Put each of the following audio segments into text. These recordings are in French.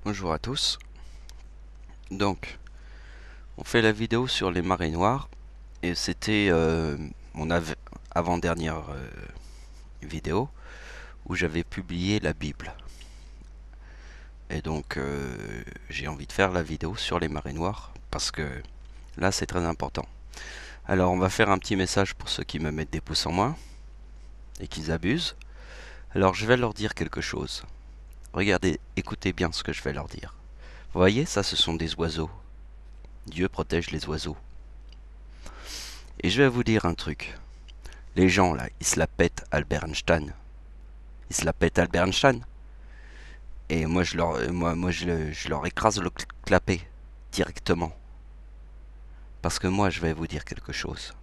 Bonjour à tous. Donc, on fait la vidéo sur les marées noires et c'était mon avant-dernière vidéo où j'avais publié la Bible. Et donc, j'ai envie de faire la vidéo sur les marées noires parce que là, c'est très important. Alors, on va faire un petit message pour ceux qui me mettent des pouces en moins et qui abusent. Alors, je vais leur dire quelque chose. Regardez, écoutez bien ce que je vais leur dire. Vous voyez, ça, ce sont des oiseaux. Dieu protège les oiseaux. Et je vais vous dire un truc. Les gens là, ils se la pètent Albert Einstein. Ils se la pètent Albert Einstein. Et moi je leur écrase le clapet directement. Parce que moi je vais vous dire quelque chose.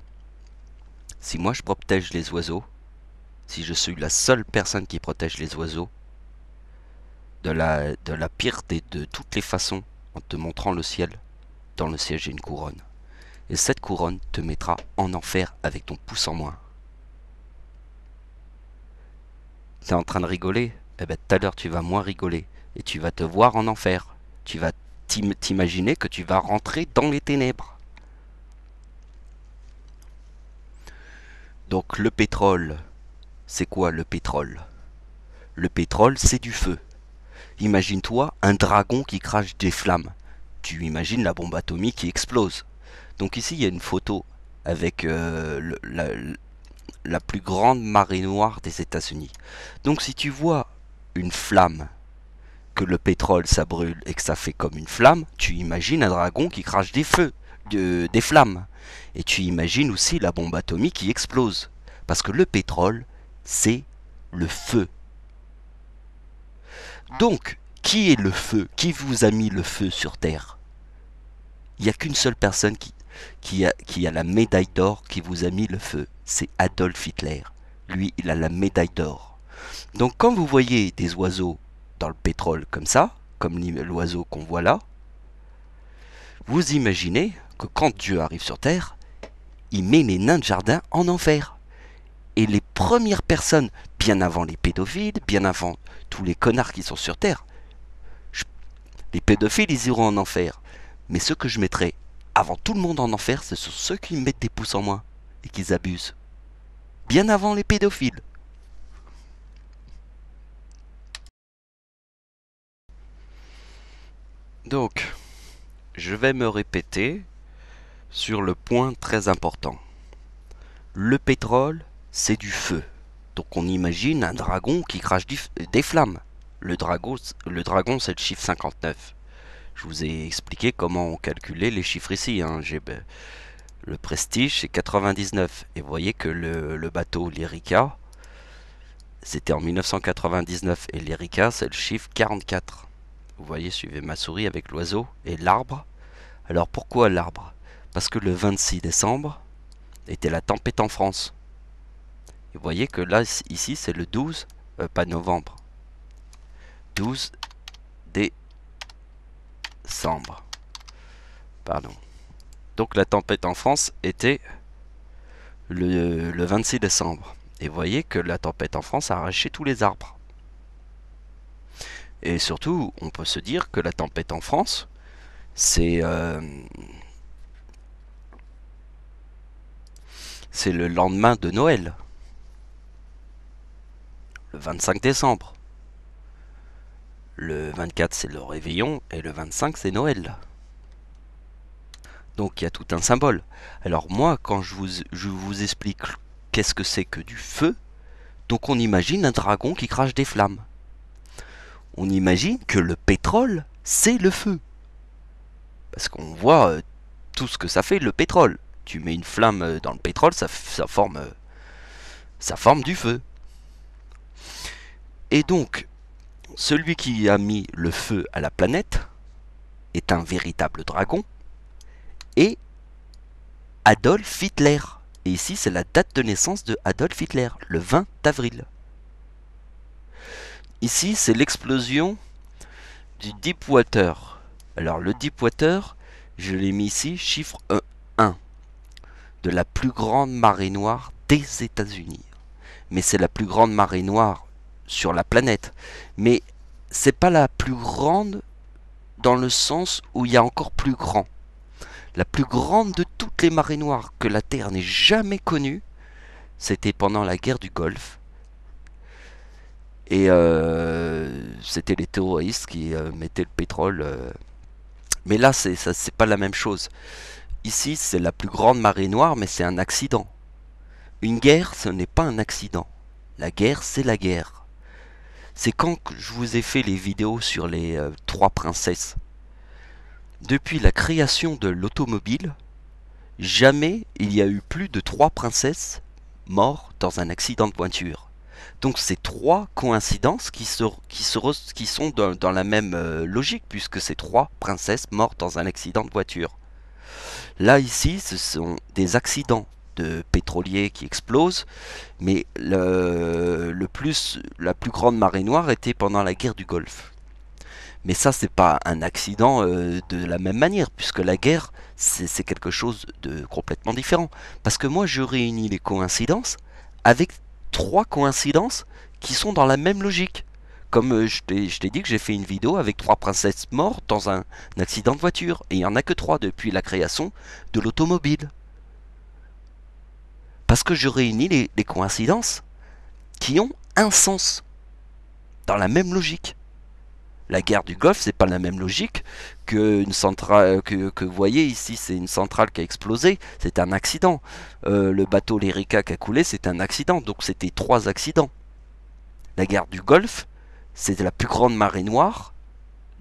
Si moi je protège les oiseaux, si je suis la seule personne qui protège les oiseaux, de la pire de toutes les façons, en te montrant le ciel, dans le ciel j'ai une couronne. Et cette couronne te mettra en enfer avec ton pouce en moins. T'es en train de rigoler? Eh ben tout à l'heure tu vas moins rigoler et tu vas te voir en enfer. Tu vas t'imaginer que tu vas rentrer dans les ténèbres. Donc le pétrole, c'est quoi le pétrole? Le pétrole, c'est du feu. Imagine-toi un dragon qui crache des flammes. Tu imagines la bombe atomique qui explose. Donc ici il y a une photo avec la plus grande marée noire des États-Unis. Donc si tu vois une flamme, que le pétrole ça brûle et que ça fait comme une flamme, tu imagines un dragon qui crache des feux, des flammes. Et tu imagines aussi la bombe atomique qui explose. Parce que le pétrole, c'est le feu. Donc, qui est le feu? Qui vous a mis le feu sur Terre? Il n'y a qu'une seule personne qui a la médaille d'or qui vous a mis le feu. C'est Adolf Hitler. Lui, il a la médaille d'or. Donc quand vous voyez des oiseaux dans le pétrole comme ça, comme l'oiseau qu'on voit là, vous imaginez que quand Dieu arrive sur Terre, il met les nains de jardin en enfer. Et les premières personnes, bien avant les pédophiles, bien avant tous les connards qui sont sur Terre, les pédophiles, ils iront en enfer. Mais ceux que je mettrai avant tout le monde en enfer, ce sont ceux qui mettent des pouces en moins et qui abusent. Bien avant les pédophiles. Donc, je vais me répéter sur le point très important. Le pétrole, c'est du feu. Donc on imagine un dragon qui crache des flammes. Le dragon c'est le chiffre 59. Je vous ai expliqué comment on calculait les chiffres ici. Le prestige c'est 99. Et vous voyez que le bateau, l'Erika, c'était en 1999. Et l'Erika c'est le chiffre 44. Vous voyez, suivez ma souris avec l'oiseau et l'arbre. Alors pourquoi l'arbre? Parce que le 26 décembre était la tempête en France. Et vous voyez que là, ici, c'est le 12, pas novembre, 12 décembre. Pardon. Donc la tempête en France était le 26 décembre. Et vous voyez que la tempête en France a arraché tous les arbres. Et surtout, on peut se dire que la tempête en France, c'est le lendemain de Noël, le 25 décembre. Le 24 c'est le réveillon et le 25 c'est Noël. Donc il y a tout un symbole. Alors moi, quand je vous explique qu'est-ce que c'est que du feu, donc on imagine un dragon qui crache des flammes. On imagine que le pétrole, c'est le feu. Parce qu'on voit tout ce que ça fait, le pétrole. Tu mets une flamme dans le pétrole, ça forme du feu. Et donc, celui qui a mis le feu à la planète est un véritable dragon et Adolf Hitler. Et ici, c'est la date de naissance de Adolf Hitler, le 20 avril. Ici, c'est l'explosion du Deepwater. Alors, le Deepwater, je l'ai mis ici, chiffre 1, de la plus grande marée noire des États-Unis. Mais c'est la plus grande marée noire sur la planète. Mais c'est pas la plus grande dans le sens où il y a encore plus grand. La plus grande de toutes les marées noires que la Terre n'ait jamais connue, c'était pendant la guerre du Golfe. Et c'était les terroristes qui mettaient le pétrole. Mais là, c'est pas la même chose. Ici, c'est la plus grande marée noire, mais c'est un accident. Une guerre, ce n'est pas un accident. La guerre, c'est la guerre. C'est quand je vous ai fait les vidéos sur les trois princesses. Depuis la création de l'automobile, jamais il y a eu plus de 3 princesses mortes dans un accident de voiture. Donc c'est 3 coïncidences qui sont dans la même logique, puisque c'est 3 princesses mortes dans un accident de voiture. Là ici, ce sont des accidents de pétroliers qui explosent, mais la plus grande marée noire était pendant la guerre du Golfe. Mais ça, c'est pas un accident de la même manière, puisque la guerre, c'est quelque chose de complètement différent. Parce que moi, je réunis les coïncidences avec 3 coïncidences qui sont dans la même logique. Comme je t'ai dit que j'ai fait une vidéo avec 3 princesses mortes dans un accident de voiture. Et il n'y en a que 3 depuis la création de l'automobile. Parce que je réunis les coïncidences qui ont un sens, dans la même logique. La guerre du Golfe, c'est pas la même logique qu'une centrale que vous voyez ici, c'est une centrale qui a explosé, c'est un accident. Le bateau l'Erika qui a coulé, c'est un accident, donc c'était 3 accidents. La guerre du Golfe, c'est la plus grande marée noire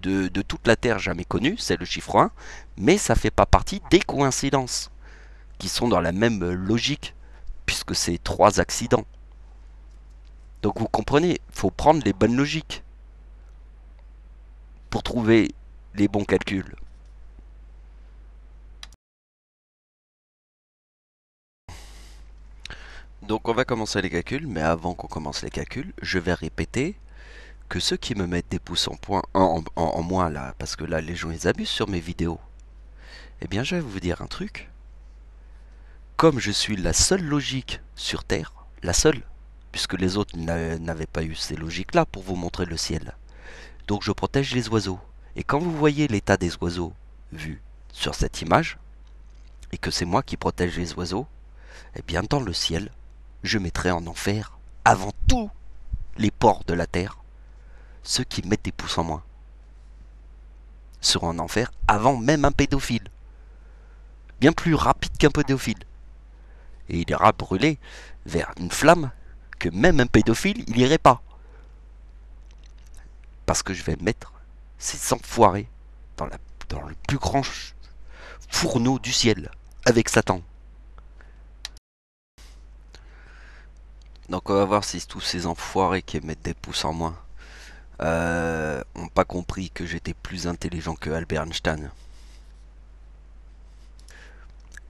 de toute la Terre jamais connue, c'est le chiffre 1, mais ça fait pas partie des coïncidences qui sont dans la même logique, puisque c'est 3 accidents. Donc vous comprenez, il faut prendre les bonnes logiques pour trouver les bons calculs. Donc on va commencer les calculs, mais avant qu'on commence les calculs, je vais répéter que ceux qui me mettent des pouces en moins là, parce que là les gens ils abusent sur mes vidéos, eh bien je vais vous dire un truc. Comme je suis la seule logique sur Terre, la seule, puisque les autres n'avaient pas eu ces logiques-là pour vous montrer le ciel, donc je protège les oiseaux. Et quand vous voyez l'état des oiseaux vu sur cette image, et que c'est moi qui protège les oiseaux, eh bien dans le ciel, je mettrai en enfer, avant tous les porcs de la terre, ceux qui mettent des pouces en moins seront en enfer avant même un pédophile. Bien plus rapide qu'un pédophile. Et il ira brûler vers une flamme que même un pédophile, il irait pas. Parce que je vais mettre ces enfoirés dans le plus grand fourneau du ciel, avec Satan. Donc on va voir si tous ces enfoirés qui mettent des pouces en moins ont pas compris que j'étais plus intelligent que Albert Einstein.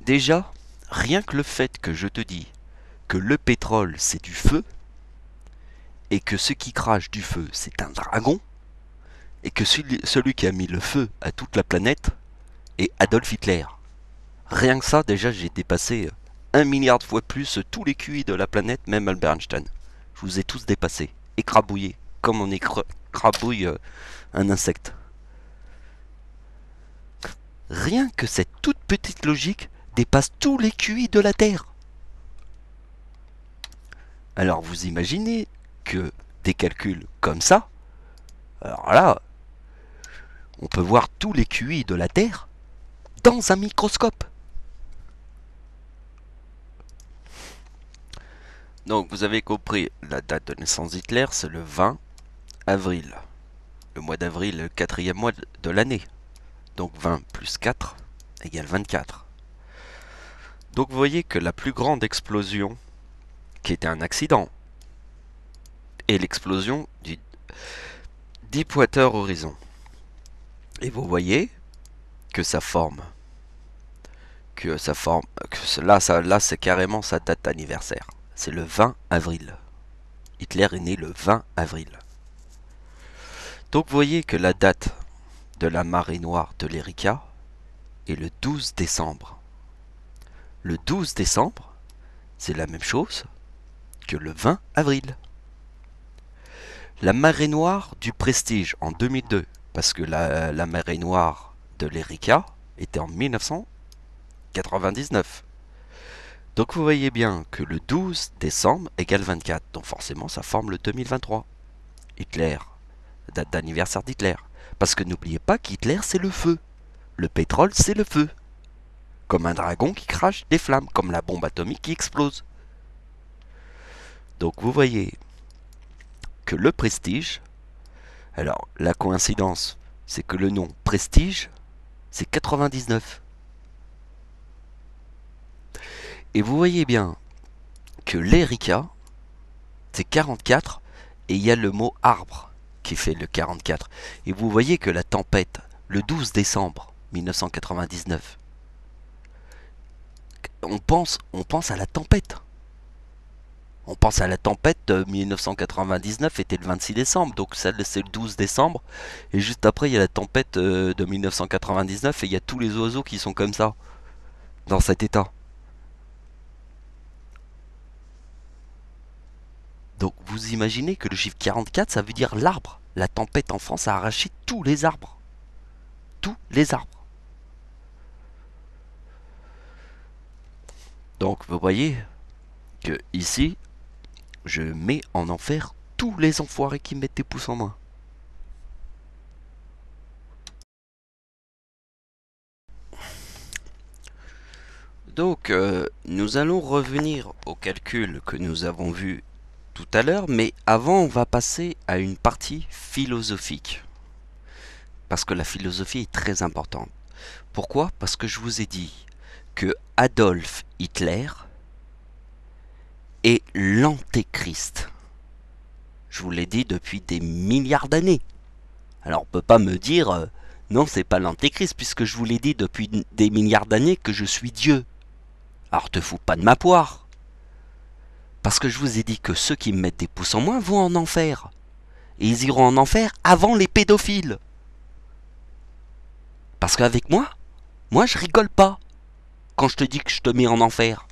Déjà, rien que le fait que je te dis que le pétrole c'est du feu, et que ce qui crache du feu c'est un dragon, et que celui qui a mis le feu à toute la planète est Adolf Hitler. Rien que ça, déjà j'ai dépassé 1 milliard de fois plus tous les QI de la planète, même Albert Einstein. Je vous ai tous dépassés, écrabouillés, comme on écrabouille un insecte. Rien que cette toute petite logique dépasse tous les QI de la Terre. Alors vous imaginez que des calculs comme ça, alors là, on peut voir tous les QI de la Terre dans un microscope. Donc vous avez compris, la date de naissance d'Hitler, c'est le 20 avril. Le mois d'avril, le 4e mois de l'année. Donc 20 plus 4 égale 24. Donc vous voyez que la plus grande explosion, qui était un accident, est l'explosion du Deepwater Horizon. Et vous voyez que ça forme. Là c'est carrément sa date d'anniversaire. C'est le 20 avril. Hitler est né le 20 avril. Donc vous voyez que la date de la marée noire de l'Erika est le 12 décembre. Le 12 décembre, c'est la même chose que le 20 avril. La marée noire du Prestige en 2002, parce que la marée noire de l'Erika était en 1999. Donc vous voyez bien que le 12 décembre égale 24, donc forcément ça forme le 2023. Hitler, date d'anniversaire d'Hitler. Parce que n'oubliez pas qu'Hitler c'est le feu. Le pétrole c'est le feu. Comme un dragon qui crache des flammes, comme la bombe atomique qui explose. Donc vous voyez que le prestige, alors la coïncidence c'est que le nom prestige c'est 99. Et vous voyez bien que l'Erika c'est 44 et il y a le mot arbre qui fait le 44. Et vous voyez que la tempête, le 12 décembre 1999, on pense à la tempête. On pense à la tempête de 1999, était le 26 décembre, donc celle c'est le 12 décembre. Et juste après, il y a la tempête de 1999 et il y a tous les oiseaux qui sont comme ça, dans cet état. Donc vous imaginez que le chiffre 44, ça veut dire l'arbre. La tempête en France a arraché tous les arbres. Tous les arbres. Donc vous voyez que ici, je mets en enfer tous les enfoirés qui mettent des pouces en main. Donc nous allons revenir au calcul que nous avons vu tout à l'heure, mais avant on va passer à une partie philosophique. Parce que la philosophie est très importante. Pourquoi? Parce que je vous ai dit que Adolf Hitler est l'antéchrist. Je vous l'ai dit depuis des milliards d'années. Alors on peut pas me dire non, c'est pas l'antéchrist, puisque je vous l'ai dit depuis des milliards d'années que je suis Dieu. Alors te fous pas de ma poire. Parce que je vous ai dit que ceux qui me mettent des pouces en moins vont en enfer. Et ils iront en enfer avant les pédophiles. Parce qu'avec moi je rigole pas quand je te dis que je te mets en enfer.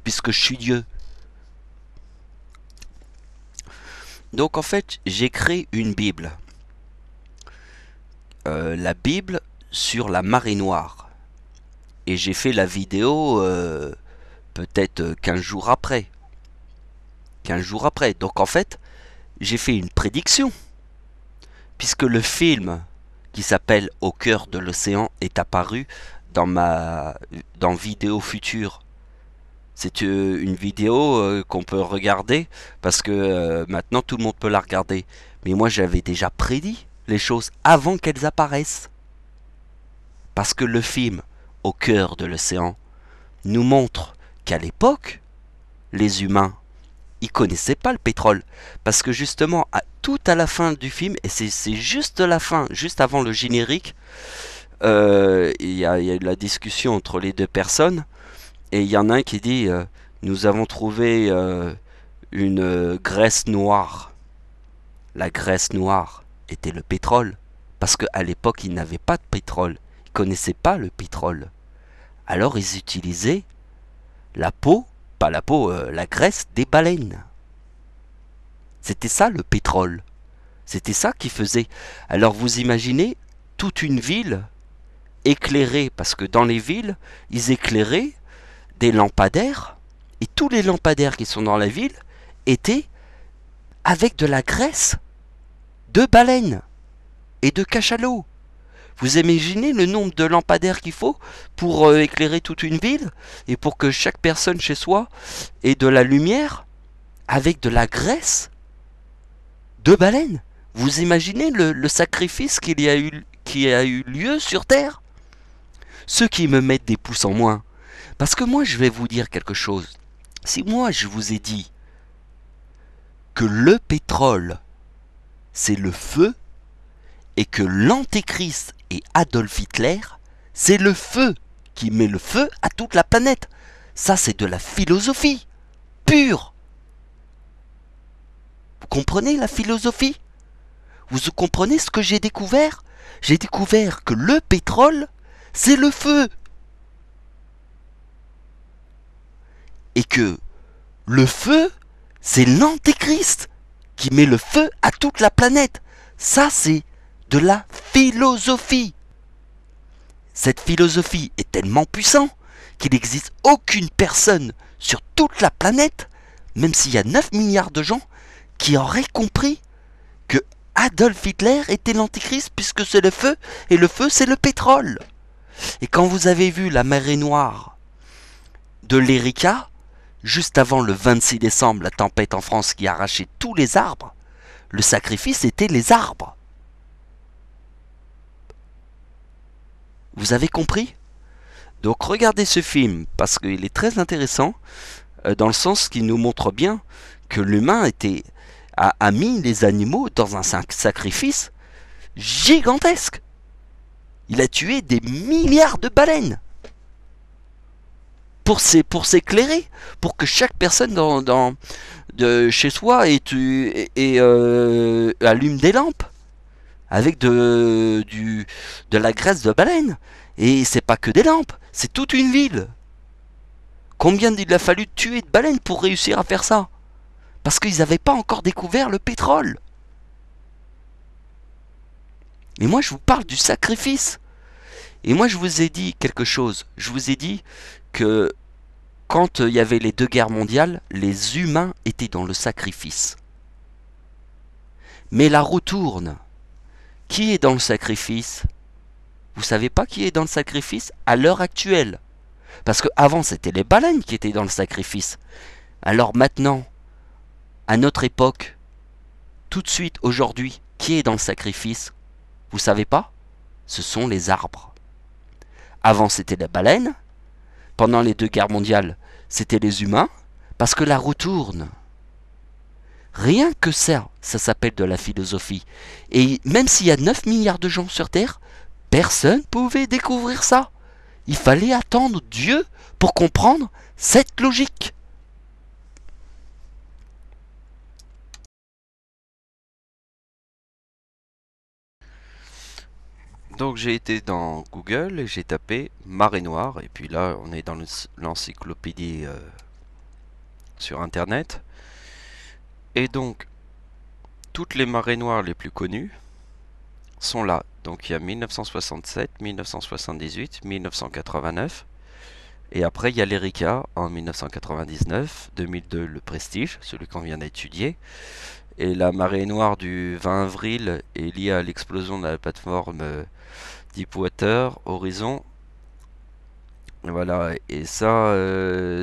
Puisque je suis Dieu. Donc en fait, j'ai créé une Bible. La Bible sur la marée noire. Et j'ai fait la vidéo peut-être 15 jours après. 15 jours après. Donc en fait, j'ai fait une prédiction. Puisque le film qui s'appelle Au cœur de l'océan est apparu dans Vidéo Future. C'est une vidéo qu'on peut regarder parce que maintenant tout le monde peut la regarder. Mais moi j'avais déjà prédit les choses avant qu'elles apparaissent. Parce que le film Au cœur de l'océan nous montre qu'à l'époque, les humains, ils connaissaient pas le pétrole. Parce que justement, tout à la fin du film, et c'est juste la fin, juste avant le générique, il y a eu la discussion entre les deux personnes. Et il y en a un qui dit nous avons trouvé une graisse noire. La graisse noire était le pétrole. Parce qu'à l'époque, ils n'avaient pas de pétrole. Ils ne connaissaient pas le pétrole. Alors ils utilisaient la peau, pas la peau, la graisse des baleines. C'était ça le pétrole. C'était ça qu'ils faisaient. Alors vous imaginez toute une ville éclairée, parce que dans les villes, ils éclairaient des lampadaires, et tous les lampadaires qui sont dans la ville étaient avec de la graisse de baleine et de cachalot. Vous imaginez le nombre de lampadaires qu'il faut pour éclairer toute une ville et pour que chaque personne chez soi ait de la lumière avec de la graisse de baleine. Vous imaginez le sacrifice qui a eu lieu sur Terre? Ceux qui me mettent des pouces en moins, parce que moi je vais vous dire quelque chose. Si moi je vous ai dit que le pétrole c'est le feu et que l'antéchrist et Adolf Hitler c'est le feu qui met le feu à toute la planète, ça c'est de la philosophie pure. Vous comprenez la philosophie? Vous comprenez ce que j'ai découvert? J'ai découvert que le pétrole c'est le feu. Et que le feu, c'est l'antéchrist qui met le feu à toute la planète. Ça, c'est de la philosophie. Cette philosophie est tellement puissante qu'il n'existe aucune personne sur toute la planète, même s'il y a 9 milliards de gens, qui auraient compris que Adolf Hitler était l'antichrist, puisque c'est le feu, et le feu c'est le pétrole. Et quand vous avez vu la marée noire de l'Erika, juste avant le 26 décembre, la tempête en France qui arrachait tous les arbres, le sacrifice était les arbres. Vous avez compris? Donc regardez ce film, parce qu'il est très intéressant, dans le sens qu'il nous montre bien que l'humain a mis les animaux dans un sacrifice gigantesque. Il a tué des milliards de baleines pour s'éclairer, pour que chaque personne chez soi allume des lampes avec de la graisse de baleine. Et c'est pas que des lampes, c'est toute une ville. Combien il a fallu tuer de baleines pour réussir à faire ça? Parce qu'ils n'avaient pas encore découvert le pétrole. Mais moi je vous parle du sacrifice. Et moi je vous ai dit quelque chose. Je vous ai dit que quand il y avait les 2 guerres mondiales, les humains étaient dans le sacrifice. Mais la roue tourne. Qui est dans le sacrifice? Vous savez pas qui est dans le sacrifice à l'heure actuelle? Parce qu'avant c'était les baleines qui étaient dans le sacrifice. Alors maintenant, à notre époque, tout de suite, aujourd'hui, qui est dans le sacrifice? Vous savez pas? Ce sont les arbres. Avant c'était les baleines. Pendant les 2 guerres mondiales, c'était les humains. Parce que la roue tourne. Rien que ça s'appelle de la philosophie. Et même s'il y a 9 milliards de gens sur Terre, personne ne pouvait découvrir ça. Il fallait attendre Dieu pour comprendre cette logique. Donc j'ai été dans Google et j'ai tapé marée noire. Et puis là, on est dans l'encyclopédie sur Internet. Et donc, toutes les marées noires les plus connues sont là. Donc il y a 1967, 1978, 1989. Et après, il y a l'Erika en 1999, 2002, le Prestige, celui qu'on vient d'étudier. Et la marée noire du 20 avril est liée à l'explosion de la plateforme Deepwater Horizon. Voilà, et ça,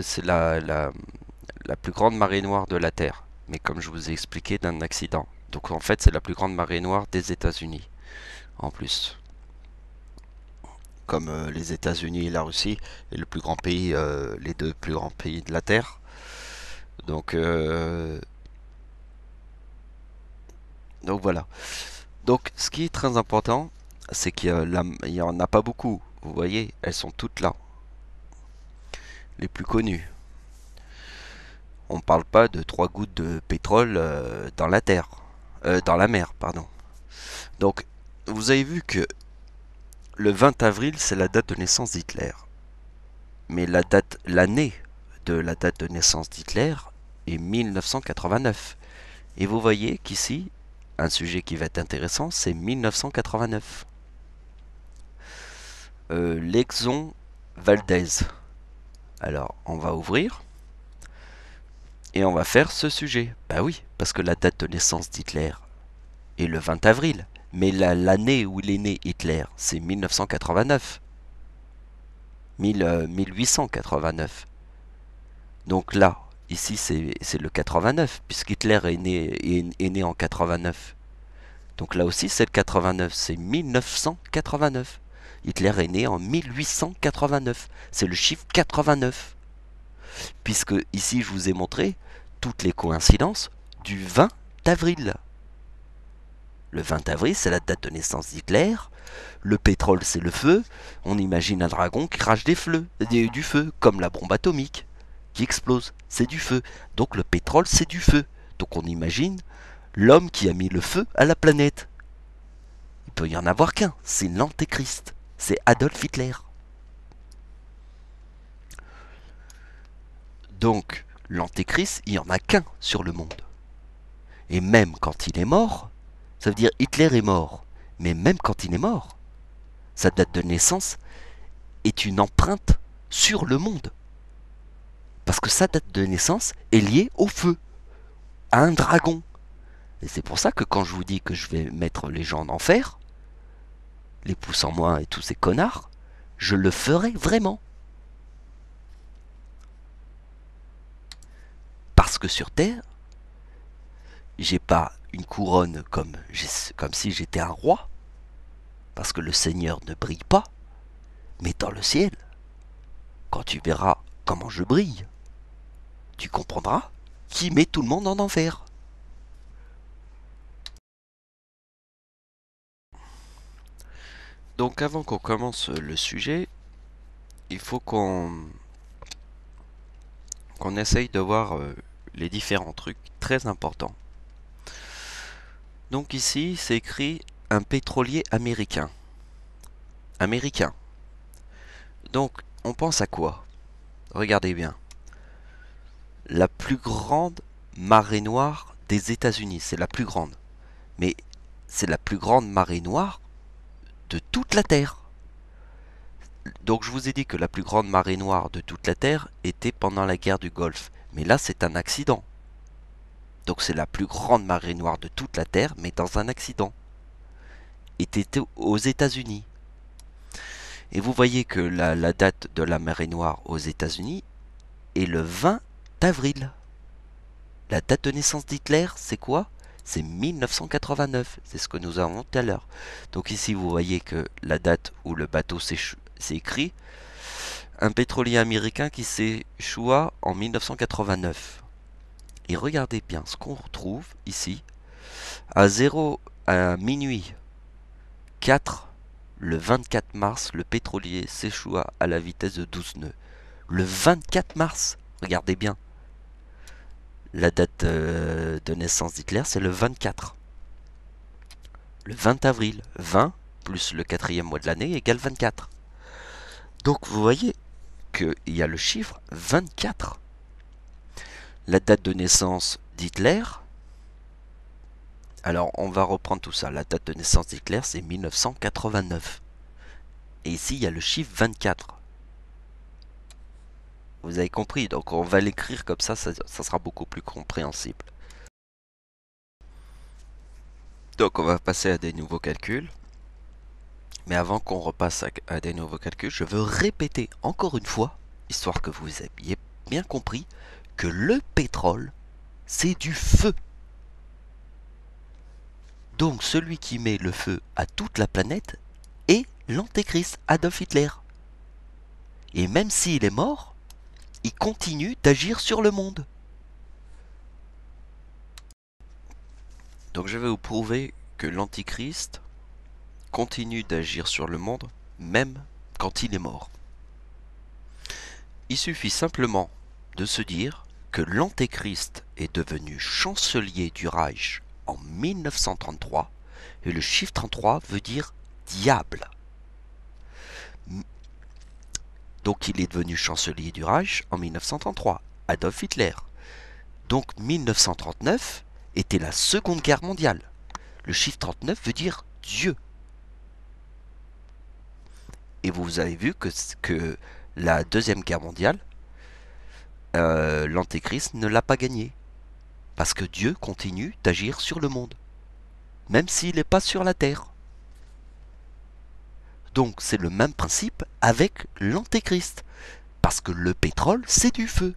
c'est la plus grande marée noire de la Terre. Mais comme je vous ai expliqué, d'un accident. Donc en fait, c'est la plus grande marée noire des États-Unis, en plus. Comme les États-Unis et la Russie, et le plus grand pays, les 2 plus grands pays de la Terre. Donc voilà. Donc ce qui est très important, c'est qu'il y en a pas beaucoup. Vous voyez, elles sont toutes là. Les plus connues. On parle pas de 3 gouttes de pétrole dans la terre. Dans la mer, pardon. Donc, vous avez vu que le 20 avril, c'est la date de naissance d'Hitler. Mais l'année de la date de naissance d'Hitler est 1989. Et vous voyez qu'ici, un sujet qui va être intéressant, c'est 1989. L'exon Valdez. Alors, on va ouvrir. Et on va faire ce sujet. Bah oui, parce que la date de naissance d'Hitler est le 20 avril. Mais l'année où il est né Hitler, c'est 1989. 1889. Donc là, ici c'est le 89, puisqu'Hitler est né en 89. Donc là aussi c'est le 89, c'est 1989. Hitler est né en 1889. C'est le chiffre 89. Puisque ici je vous ai montré toutes les coïncidences du 20 avril. Le 20 avril, c'est la date de naissance d'Hitler. Le pétrole, c'est le feu. On imagine un dragon qui crache du feu, comme la bombe atomique qui explose. C'est du feu. Donc le pétrole, c'est du feu. Donc on imagine l'homme qui a mis le feu à la planète. Il peut y en avoir qu'un. C'est l'antéchrist. C'est Adolf Hitler. Donc l'antéchrist, il n'y en a qu'un sur le monde. Et même quand il est mort, ça veut dire Hitler est mort. Mais même quand il est mort, sa date de naissance est une empreinte sur le monde. Parce que sa date de naissance est liée au feu, à un dragon. Et c'est pour ça que quand je vous dis que je vais mettre les gens en enfer, les pouces en moins et tous ces connards, je le ferai vraiment. Parce que sur Terre, j'ai pas une couronne comme si j'étais un roi, parce que le Seigneur ne brille pas, mais dans le ciel, quand tu verras comment je brille, tu comprendras qui met tout le monde en enfer. Donc avant qu'on commence le sujet, il faut qu'on essaye de voir les différents trucs très importants. Donc ici, c'est écrit un pétrolier américain. Américain. Donc, on pense à quoi? Regardez bien. La plus grande marée noire des États-Unis, c'est la plus grande. Mais c'est la plus grande marée noire de toute la Terre. Donc je vous ai dit que la plus grande marée noire de toute la Terre était pendant la guerre du Golfe. Mais là, c'est un accident. Donc c'est la plus grande marée noire de toute la Terre, mais dans un accident. Était aux États-Unis. Et vous voyez que la date de la marée noire aux États-Unis est le 20 avril. La date de naissance d'Hitler, c'est quoi? C'est 1989. C'est ce que nous avons tout à l'heure. Donc ici, vous voyez que la date où le bateau c'est écrit un pétrolier américain qui s'échoua en 1989. Et regardez bien ce qu'on retrouve ici. À minuit 4, le 24 mars, le pétrolier s'échoua à la vitesse de 12 nœuds. Le 24 mars, regardez bien. La date de naissance d'Hitler, c'est le 24. Le 20 avril, 20 plus le quatrième mois de l'année égale 24. Donc vous voyez qu'il y a le chiffre 24. La date de naissance d'Hitler, alors on va reprendre tout ça. La date de naissance d'Hitler, c'est 1989. Et ici, il y a le chiffre 24. Vous avez compris, donc on va l'écrire comme ça, ça sera beaucoup plus compréhensible. Donc on va passer à des nouveaux calculs. Mais avant qu'on repasse à des nouveaux calculs, je veux répéter encore une fois, histoire que vous ayez bien compris, que le pétrole, c'est du feu. Donc celui qui met le feu à toute la planète est l'antéchrist Adolf Hitler. Et même s'il est mort, il continue d'agir sur le monde. Donc je vais vous prouver que l'antichrist continue d'agir sur le monde même quand il est mort. Il suffit simplement de se dire que l'antéchrist est devenu chancelier du Reich en 1933 et le chiffre 33 veut dire diable. Donc il est devenu chancelier du Reich en 1933, Adolf Hitler. Donc 1939 était la Seconde Guerre mondiale. Le chiffre 39 veut dire Dieu. Et vous avez vu que la Deuxième Guerre mondiale, l'Antéchrist ne l'a pas gagnée. Parce que Dieu continue d'agir sur le monde. Même s'il n'est pas sur la terre. Donc c'est le même principe avec l'Antéchrist. Parce que le pétrole, c'est du feu.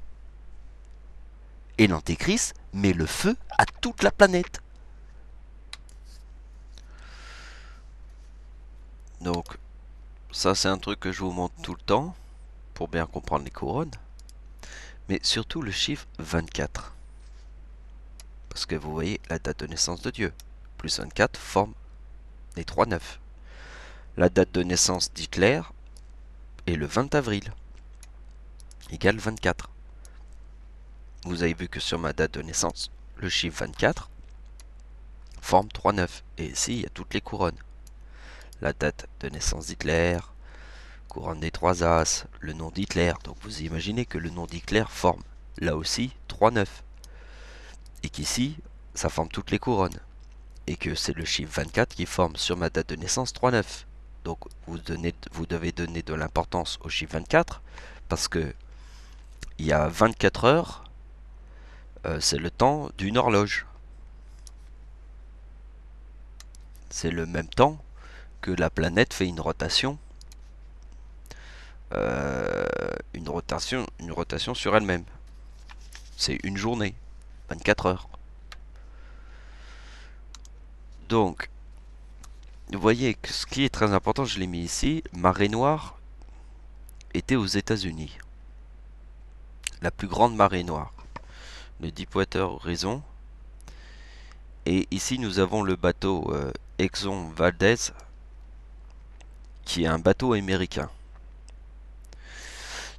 Et l'Antéchrist met le feu à toute la planète. Donc, ça c'est un truc que je vous montre tout le temps, pour bien comprendre les couronnes. Mais surtout le chiffre 24. Parce que vous voyez la date de naissance de Dieu. Plus 24 forme les 3 9. La date de naissance d'Hitler est le 20 avril. Égale 24. Vous avez vu que sur ma date de naissance, le chiffre 24 forme 3 9. Et ici, il y a toutes les couronnes. La date de naissance d'Hitler, couronne des 3 As, le nom d'Hitler. Donc vous imaginez que le nom d'Hitler forme là aussi 3 9. Et qu'ici, ça forme toutes les couronnes. et que c'est le chiffre 24 qui forme sur ma date de naissance 39. Donc vous devez donner de l'importance au chiffre 24 parce que il y a 24 heures, c'est le temps d'une horloge. C'est le même temps que la planète fait une rotation sur elle-même. C'est une journée, 24 heures. Donc, vous voyez que ce qui est très important, je l'ai mis ici, marée noire était aux États-Unis. La plus grande marée noire, le Deepwater Horizon. Et ici, nous avons le bateau Exxon Valdez, qui est un bateau américain.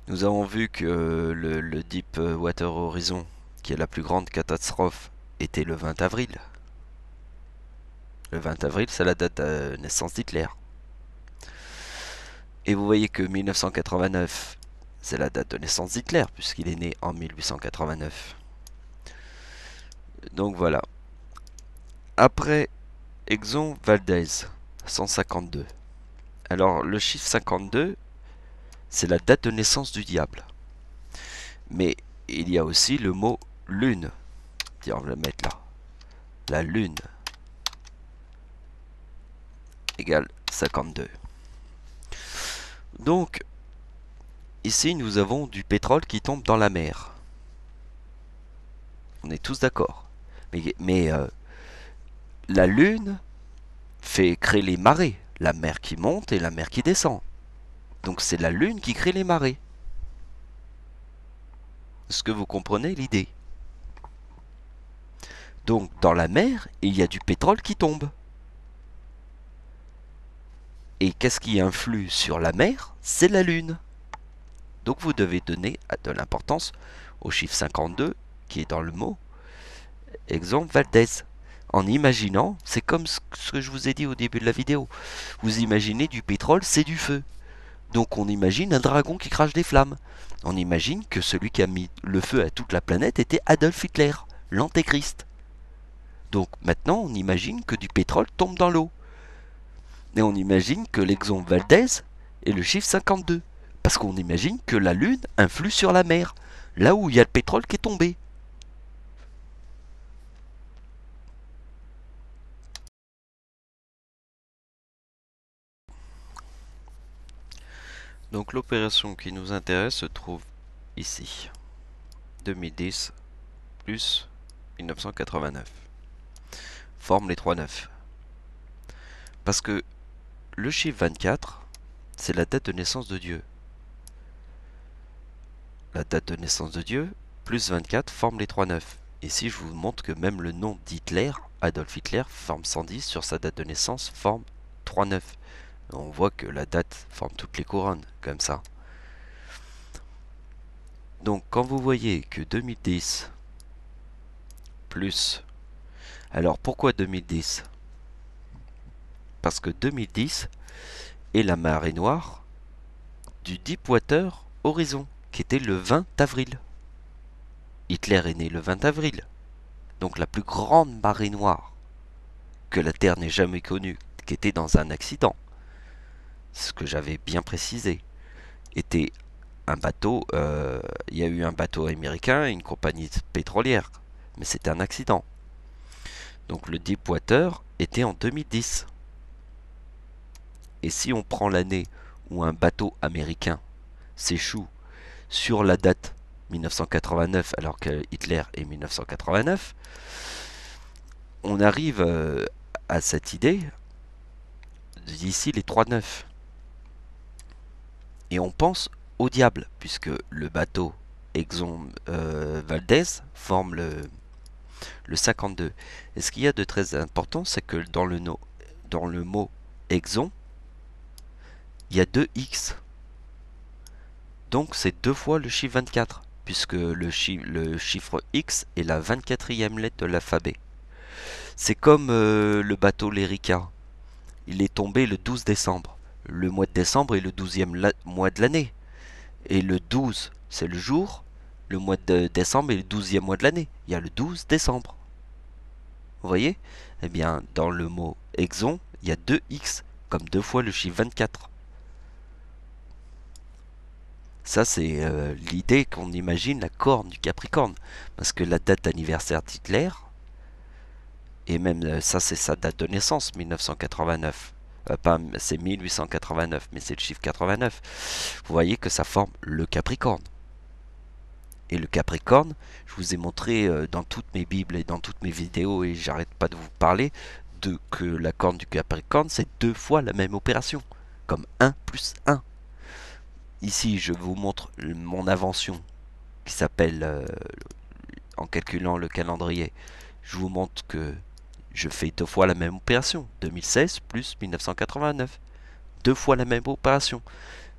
Nous avons vu que le Deepwater Horizon, qui est la plus grande catastrophe, était le 20 avril. Le 20 avril, c'est la date de naissance d'Hitler. Et vous voyez que 1989, c'est la date de naissance d'Hitler, puisqu'il est né en 1889. Donc voilà. Après Exxon Valdez, 152. Alors le chiffre 52, c'est la date de naissance du diable. Mais il y a aussi le mot lune. Tiens, on va le mettre là. La lune égale 52. Donc, ici, nous avons du pétrole qui tombe dans la mer. On est tous d'accord. Mais la lune fait créer les marées. La mer qui monte et la mer qui descend. Donc c'est la lune qui crée les marées. Est-ce que vous comprenez l'idée? Donc dans la mer, il y a du pétrole qui tombe. Et qu'est-ce qui influe sur la mer? C'est la lune. Donc vous devez donner de l'importance au chiffre 52 qui est dans le mot Exxon Valdez. En imaginant, c'est comme ce que je vous ai dit au début de la vidéo. Vous imaginez du pétrole, c'est du feu. Donc on imagine un dragon qui crache des flammes. On imagine que celui qui a mis le feu à toute la planète était Adolf Hitler, l'antéchrist. Donc maintenant on imagine que du pétrole tombe dans l'eau. Et on imagine que l'Exxon Valdez est le chiffre 52. Parce qu'on imagine que la Lune influe sur la mer, là où il y a le pétrole qui est tombé. Donc l'opération qui nous intéresse se trouve ici. 2010 plus 1989. Forme les 3 9. Parce que le chiffre 24, c'est la date de naissance de Dieu. La date de naissance de Dieu plus 24 forme les 3 9. Ici, je vous montre que même le nom d'Hitler, Adolf Hitler, forme 110 sur sa date de naissance, forme 3 9. On voit que la date forme toutes les couronnes, comme ça. Donc, quand vous voyez que 2010 plus... Alors, pourquoi 2010? Parce que 2010 est la marée noire du Deepwater Horizon, qui était le 20 avril. Hitler est né le 20 avril. Donc la plus grande marée noire que la Terre n'ait jamais connue, qui était dans un accident, ce que j'avais bien précisé, était un bateau, il y a eu un bateau américain et une compagnie pétrolière, mais c'était un accident. Donc le Deepwater était en 2010. Et si on prend l'année où un bateau américain s'échoue sur la date 1989 alors que Hitler est 1989, on arrive à cette idée d'ici les 3-9. Et on pense au diable, puisque le bateau Exxon Valdez forme le 52. Et ce qu'il y a de très important, c'est que dans le mot Exxon, il y a 2 X. Donc c'est 2 fois le chiffre 24, puisque le chiffre X est la 24e lettre de l'alphabet. C'est comme le bateau l'Erika. Il est tombé le 12 décembre. Le mois de décembre est le 12e mois de l'année. Et le 12, c'est le jour. Le mois de décembre est le 12e mois de l'année. Il y a le 12 décembre. Vous voyez? Eh bien, dans le mot exon, il y a 2x, comme 2 fois le chiffre 24. Ça, c'est l'idée qu'on imagine la corne du Capricorne. Parce que la date d'anniversaire d'Hitler, et même ça, c'est sa date de naissance, 1989. C'est 1889, mais c'est le chiffre 89. Vous voyez que ça forme le Capricorne. Et le Capricorne, je vous ai montré dans toutes mes bibles et dans toutes mes vidéos, et j'arrête pas de vous parler, que la corne du Capricorne, c'est 2 fois la même opération, comme 1 plus 1. Ici, je vous montre mon invention qui s'appelle, en calculant le calendrier, je vous montre que je fais 2 fois la même opération, 2016 plus 1989. 2 fois la même opération.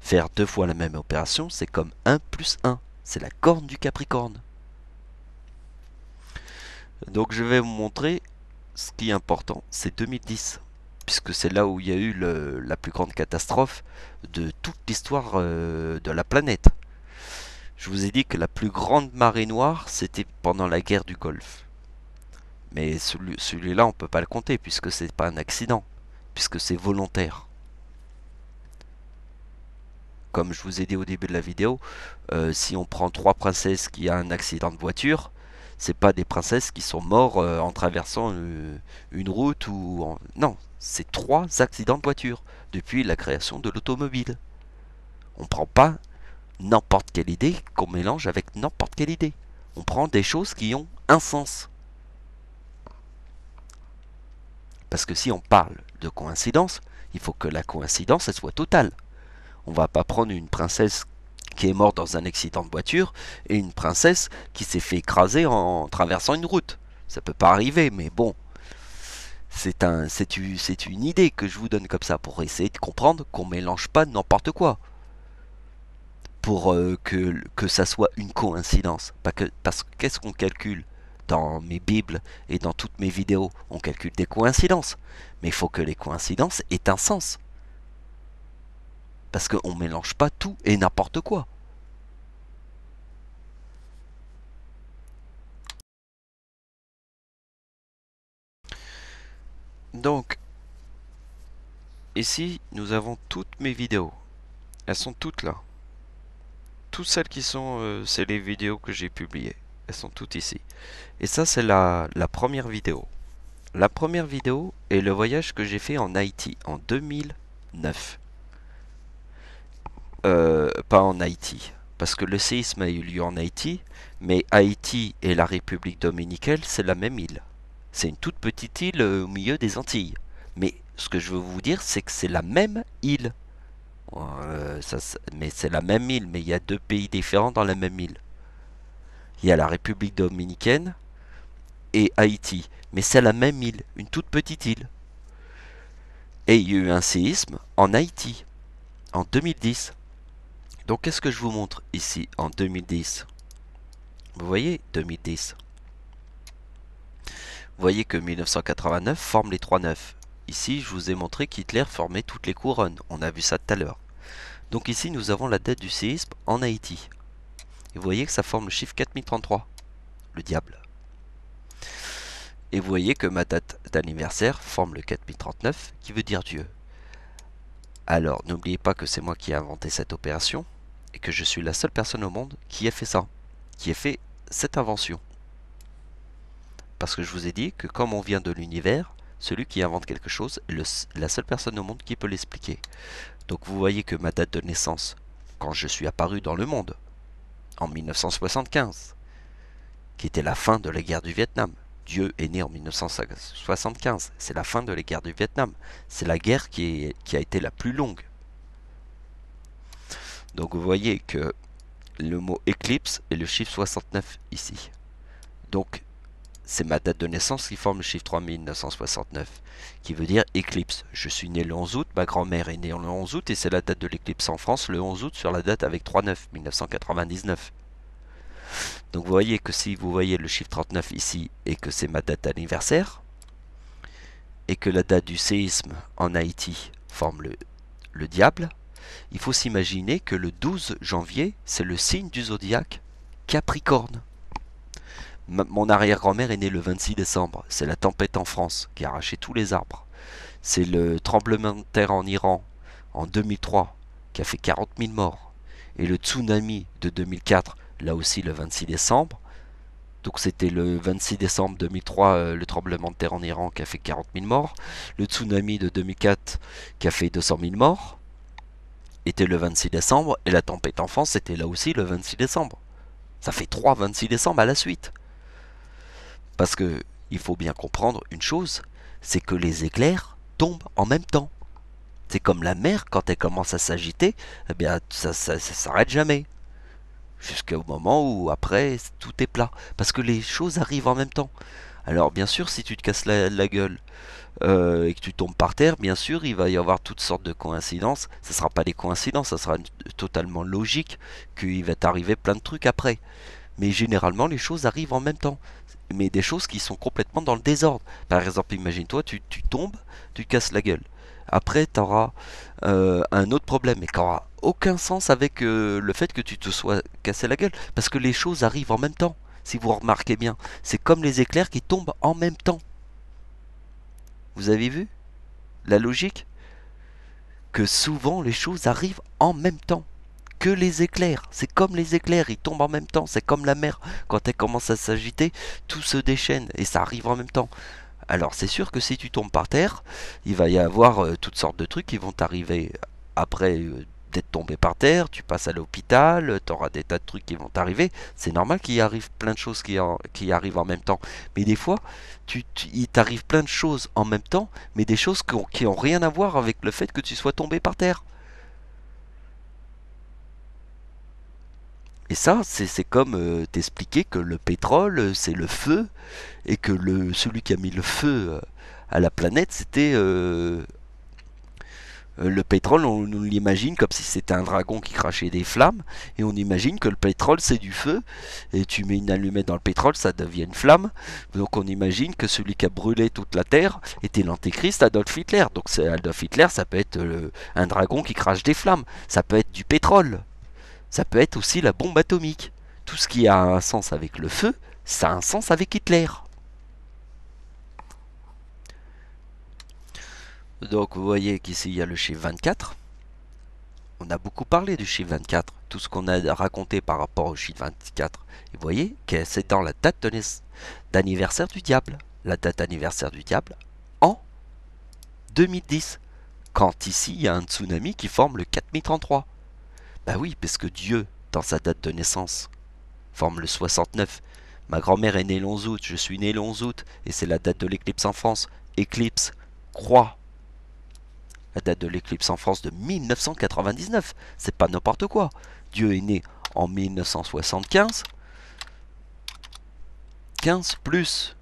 Faire 2 fois la même opération, c'est comme 1 plus 1. C'est la corne du Capricorne. Donc je vais vous montrer ce qui est important, c'est 2010. Puisque c'est là où il y a eu la plus grande catastrophe de toute l'histoire de la planète. Je vous ai dit que la plus grande marée noire, c'était pendant la guerre du Golfe. Mais celui-là, on ne peut pas le compter, puisque c'est pas un accident, puisque c'est volontaire. Comme je vous ai dit au début de la vidéo, si on prend 3 princesses qui ont un accident de voiture, c'est pas des princesses qui sont mortes en traversant une route ou non, c'est 3 accidents de voiture depuis la création de l'automobile. On prend pas n'importe quelle idée qu'on mélange avec n'importe quelle idée. On prend des choses qui ont un sens. Parce que si on parle de coïncidence, il faut que la coïncidence elle soit totale. On va pas prendre une princesse qui est morte dans un accident de voiture et une princesse qui s'est fait écraser en traversant une route. Ça peut pas arriver, mais bon, c'est une idée que je vous donne comme ça pour essayer de comprendre qu'on mélange pas n'importe quoi. Pour que ça soit une coïncidence. Parce que qu'est-ce qu'on calcule dans mes bibles et dans toutes mes vidéos? On calcule des coïncidences. Mais il faut que les coïncidences aient un sens. Parce qu'on mélange pas tout et n'importe quoi. Donc, ici, nous avons toutes mes vidéos. Elles sont toutes là. Toutes celles qui sont, c'est les vidéos que j'ai publiées. Elles sont toutes ici. Et ça, c'est la première vidéo. La première vidéo est le voyage que j'ai fait en Haïti en 2009. Pas en Haïti, parce que le séisme a eu lieu en Haïti, mais Haïti et la République dominicaine, c'est la même île. C'est une toute petite île au milieu des Antilles. Mais ce que je veux vous dire, c'est que c'est la même île. Mais c'est la même île, mais il y a 2 pays différents dans la même île. Il y a la République dominicaine et Haïti, mais c'est la même île, une toute petite île. Et il y a eu un séisme en Haïti, en 2010. Donc qu'est-ce que je vous montre ici en 2010? Vous voyez 2010. Vous voyez que 1989 forme les 3 9. Ici, je vous ai montré qu'Hitler formait toutes les couronnes. On a vu ça tout à l'heure. Donc ici, nous avons la date du séisme en Haïti. Et vous voyez que ça forme le chiffre 4033, le diable. Et vous voyez que ma date d'anniversaire forme le 4039, qui veut dire Dieu. Alors, n'oubliez pas que c'est moi qui ai inventé cette opération, et que je suis la seule personne au monde qui ait fait ça, qui ait fait cette invention. Parce que je vous ai dit que comme on vient de l'univers, celui qui invente quelque chose est la seule personne au monde qui peut l'expliquer. Donc vous voyez que ma date de naissance, quand je suis apparu dans le monde, en 1975, qui était la fin de la guerre du Vietnam. Dieu est né en 1975, c'est la fin de la guerre du Vietnam. C'est la guerre qui a été la plus longue. Donc vous voyez que le mot éclipse est le chiffre 69 ici. Donc c'est ma date de naissance qui forme le chiffre 3969, qui veut dire éclipse. Je suis né le 11 août, ma grand-mère est née le 11 août, et c'est la date de l'éclipse en France, le 11 août, sur la date avec 39, 1999. Donc vous voyez que si vous voyez le chiffre 39 ici, et que c'est ma date d'anniversaire, et que la date du séisme en Haïti forme le diable, il faut s'imaginer que le 12 janvier, c'est le signe du zodiaque Capricorne. Mon arrière-grand-mère est née le 26 décembre. C'est la tempête en France qui a arraché tous les arbres. C'est le tremblement de terre en Iran en 2003 qui a fait 40 000 morts. Et le tsunami de 2004, là aussi le 26 décembre. Donc c'était le 26 décembre 2003, le tremblement de terre en Iran qui a fait 40 000 morts. Le tsunami de 2004 qui a fait 200 000 morts était le 26 décembre. Et la tempête en France, c'était là aussi le 26 décembre. Ça fait 3 26 décembre à la suite. Parce que il faut bien comprendre une chose, c'est que les éclairs tombent en même temps. C'est comme la mer, quand elle commence à s'agiter, eh bien ça s'arrête jamais. Jusqu'au moment où après tout est plat. Parce que les choses arrivent en même temps. Alors bien sûr, si tu te casses la gueule et que tu tombes par terre, bien sûr, il va y avoir toutes sortes de coïncidences. Ce ne sera pas des coïncidences, ça sera totalement logique qu'il va t'arriver plein de trucs après. Mais généralement, les choses arrivent en même temps. Mais des choses qui sont complètement dans le désordre. Par exemple, imagine-toi, tu tombes, tu te casses la gueule. Après, tu auras un autre problème, mais qui n'aura aucun sens avec le fait que tu te sois cassé la gueule. Parce que les choses arrivent en même temps, si vous remarquez bien. C'est comme les éclairs qui tombent en même temps. Vous avez vu la logique? Que souvent les choses arrivent en même temps. Que les éclairs, c'est comme les éclairs, ils tombent en même temps. C'est comme la mer, quand elle commence à s'agiter, tout se déchaîne et ça arrive en même temps. Alors c'est sûr que si tu tombes par terre, il va y avoir toutes sortes de trucs qui vont t'arriver après d'être tombé par terre, tu passes à l'hôpital, tu auras des tas de trucs qui vont t'arriver. C'est normal qu'il y arrive plein de choses qui arrivent en même temps. Mais des fois, il t'arrive plein de choses en même temps, mais des choses qui ont rien à voir avec le fait que tu sois tombé par terre. Et ça, c'est comme t'expliquer que le pétrole, c'est le feu, et que celui qui a mis le feu à la planète, c'était le pétrole. On l'imagine comme si c'était un dragon qui crachait des flammes, et on imagine que le pétrole c'est du feu, et tu mets une allumette dans le pétrole, ça devient une flamme. Donc on imagine que celui qui a brûlé toute la terre était l'antéchrist Adolf Hitler. Donc Adolf Hitler, ça peut être un dragon qui crache des flammes, ça peut être du pétrole. Ça peut être aussi la bombe atomique. Tout ce qui a un sens avec le feu, ça a un sens avec Hitler. Donc vous voyez qu'ici il y a le chiffre 24. On a beaucoup parlé du chiffre 24. Tout ce qu'on a raconté par rapport au chiffre 24. Et vous voyez que c'est dans la date d'anniversaire du diable. La date d'anniversaire du diable en 2010. Quand ici il y a un tsunami qui forme le 4033. Bah oui, parce que Dieu, dans sa date de naissance, forme le 69. Ma grand-mère est née le 11 août, je suis né le 11 août, et c'est la date de l'éclipse en France. Éclipse, croix. La date de l'éclipse en France de 1999, c'est pas n'importe quoi. Dieu est né en 1975. 15 plus...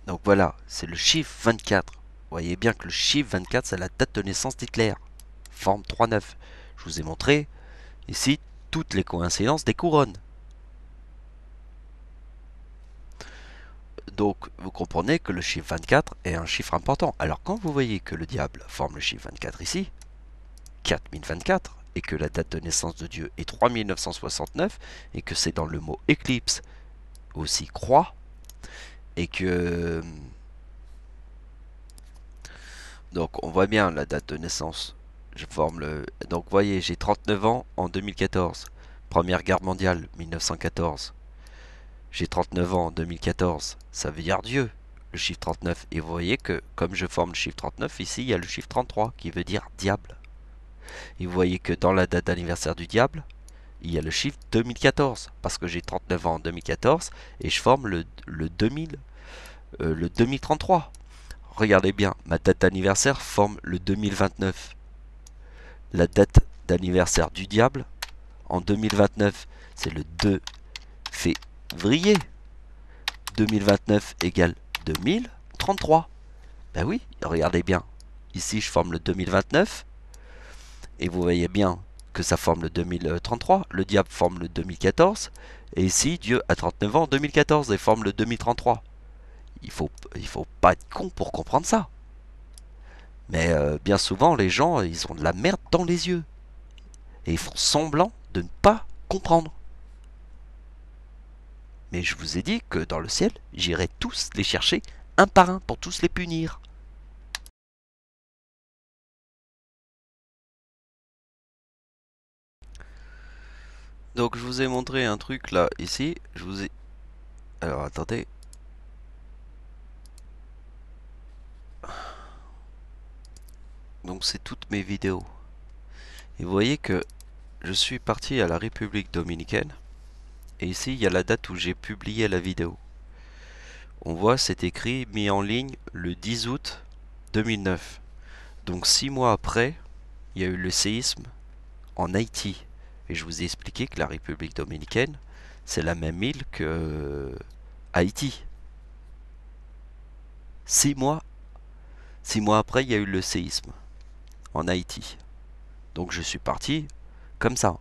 Donc voilà, c'est le chiffre 24. Vous voyez bien que le chiffre 24, c'est la date de naissance d'Hitler. Forme 3,9. Je vous ai montré ici toutes les coïncidences des couronnes. Donc vous comprenez que le chiffre 24 est un chiffre important. Alors quand vous voyez que le diable forme le chiffre 24 ici, 4024, et que la date de naissance de Dieu est 3969, et que c'est dans le mot éclipse aussi croix, et que... Donc on voit bien la date de naissance. Je forme le... Donc vous voyez, j'ai 39 ans en 2014. Première guerre mondiale, 1914. J'ai 39 ans en 2014. Ça veut dire Dieu, le chiffre 39. Et vous voyez que comme je forme le chiffre 39, ici il y a le chiffre 33 qui veut dire diable. Et vous voyez que dans la date d'anniversaire du diable, il y a le chiffre 2014. Parce que j'ai 39 ans en 2014 et je forme le 2033. Regardez bien, ma date d'anniversaire forme le 2029. La date d'anniversaire du diable en 2029, c'est le 2 février. 2029 égale 2033. Ben oui, regardez bien. Ici, je forme le 2029. Et vous voyez bien que ça forme le 2033. Le diable forme le 2014. Et ici, Dieu a 39 ans en 2014 et forme le 2033. Il faut pas être con pour comprendre ça. Mais bien souvent, les gens, ils ont de la merde dans les yeux. et ils font semblant de ne pas comprendre. Mais je vous ai dit que dans le ciel, j'irai tous les chercher un par un pour tous les punir. Donc je vous ai montré un truc là, ici, je vous ai... Alors attendez. Donc c'est toutes mes vidéos. Et vous voyez que je suis parti à la République Dominicaine. Et ici, il y a la date où j'ai publié la vidéo. On voit, c'est écrit, mis en ligne le 10 août 2009. Donc 6 mois après, il y a eu le séisme en Haïti. Et je vous ai expliqué que la République Dominicaine, c'est la même île que Haïti. 6 mois, 6 mois après, il y a eu le séisme en Haïti. Donc je suis parti comme ça.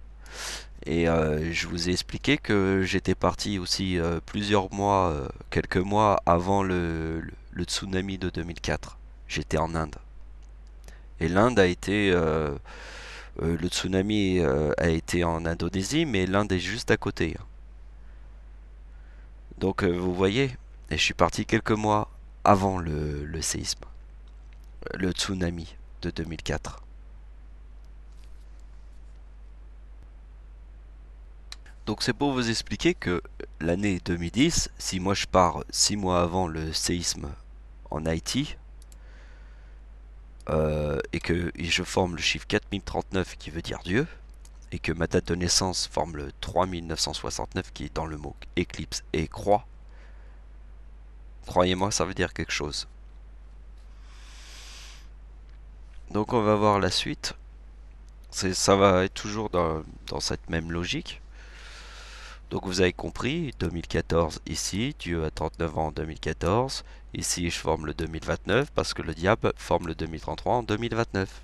Et je vous ai expliqué que j'étais parti aussi plusieurs mois, quelques mois avant le tsunami de 2004. J'étais en Inde. Et l'Inde a été... le tsunami a été en Indonésie, mais l'Inde est juste à côté. Donc vous voyez, et je suis parti quelques mois avant le séisme, le tsunami de 2004. Donc c'est pour vous expliquer que l'année 2010, si moi je pars 6 mois avant le séisme en Haïti, et que je forme le chiffre 4039 qui veut dire Dieu, et que ma date de naissance forme le 3969 qui est dans le mot éclipse et croix, croyez-moi, ça veut dire quelque chose. Donc on va voir la suite. Ça va être toujours dans cette même logique. Donc vous avez compris, 2014 ici, Dieu a 39 ans en 2014. Ici je forme le 2029 parce que le diable forme le 2033 en 2029.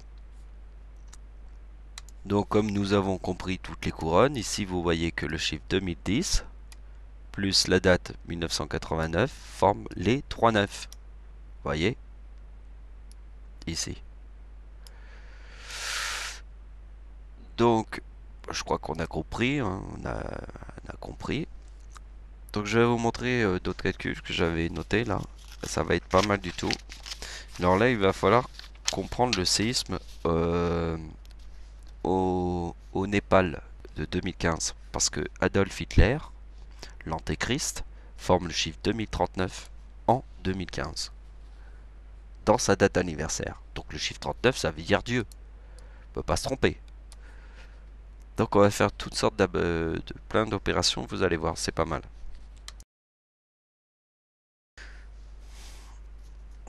Donc comme nous avons compris toutes les couronnes, ici vous voyez que le chiffre 2010 plus la date 1989 forment les 39. Voyez ici. Donc je crois qu'on a compris, hein, on a compris. Donc je vais vous montrer d'autres calculs que j'avais notés là. Ça va être pas mal du tout. Alors là il va falloir comprendre le séisme au Népal de 2015. Parce que Adolf Hitler, l'antéchrist, forme le chiffre 2039 en 2015. Dans sa date d'anniversaire. Donc le chiffre 39 ça veut dire Dieu. On ne peut pas se tromper. Donc on va faire toutes sortes de plein d'opérations, vous allez voir, c'est pas mal.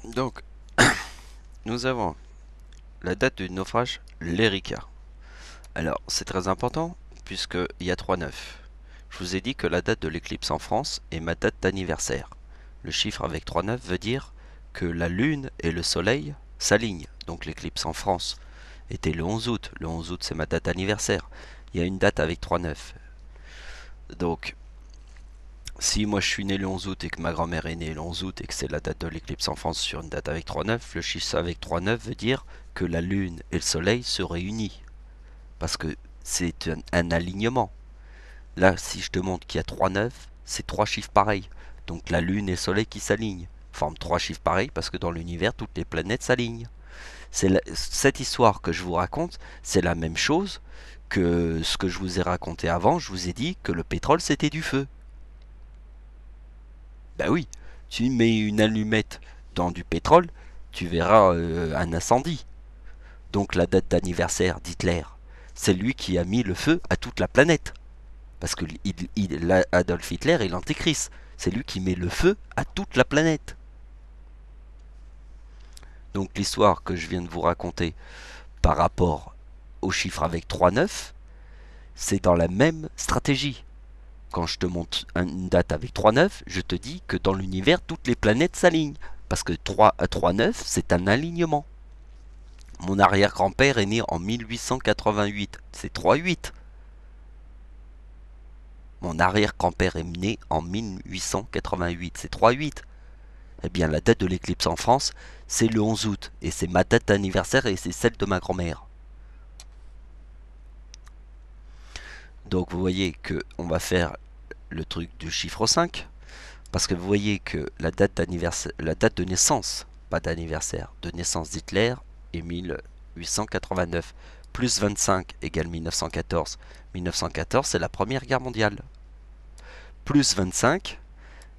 Donc, nous avons la date du naufrage, l'Erika. Alors, c'est très important, puisqu'il y a 3 9. Je vous ai dit que la date de l'éclipse en France est ma date d'anniversaire. Le chiffre avec 3 9 veut dire que la Lune et le Soleil s'alignent. Donc l'éclipse en France était le 11 août. Le 11 août, c'est ma date d'anniversaire. Il y a une date avec 3 9. Donc, si moi je suis né le 11 août et que ma grand-mère est née le 11 août et que c'est la date de l'éclipse en France sur une date avec 3-9, le chiffre avec 3-9 veut dire que la Lune et le Soleil se réunissent. Parce que c'est un alignement. Là, si je te montre qu'il y a 3-9, c'est 3 chiffres pareils. Donc la Lune et le Soleil qui s'alignent forment 3 chiffres pareils parce que dans l'univers, toutes les planètes s'alignent. Cette histoire que je vous raconte, c'est la même chose que ce que je vous ai raconté avant. Je vous ai dit que le pétrole, c'était du feu. Bah oui, tu mets une allumette dans du pétrole, tu verras un incendie. Donc la date d'anniversaire d'Hitler, c'est lui qui a mis le feu à toute la planète. Parce que Adolf Hitler est l'antéchrist. C'est lui qui met le feu à toute la planète. Donc l'histoire que je viens de vous raconter par rapport au chiffre avec 3-9, c'est dans la même stratégie. Quand je te montre une date avec 3-9, je te dis que dans l'univers, toutes les planètes s'alignent. Parce que 3 à 3-9, c'est un alignement. Mon arrière-grand-père est né en 1888. C'est 3-8. Mon arrière-grand-père est né en 1888. C'est 3-8. Eh bien, la date de l'éclipse en France, c'est le 11 août. Et c'est ma date d'anniversaire et c'est celle de ma grand-mère. Donc vous voyez que on va faire le truc du chiffre 5, parce que vous voyez que la date de naissance, pas d'anniversaire, de naissance d'Hitler est 1889. Plus 25 égale 1914. 1914, c'est la Première Guerre mondiale. Plus 25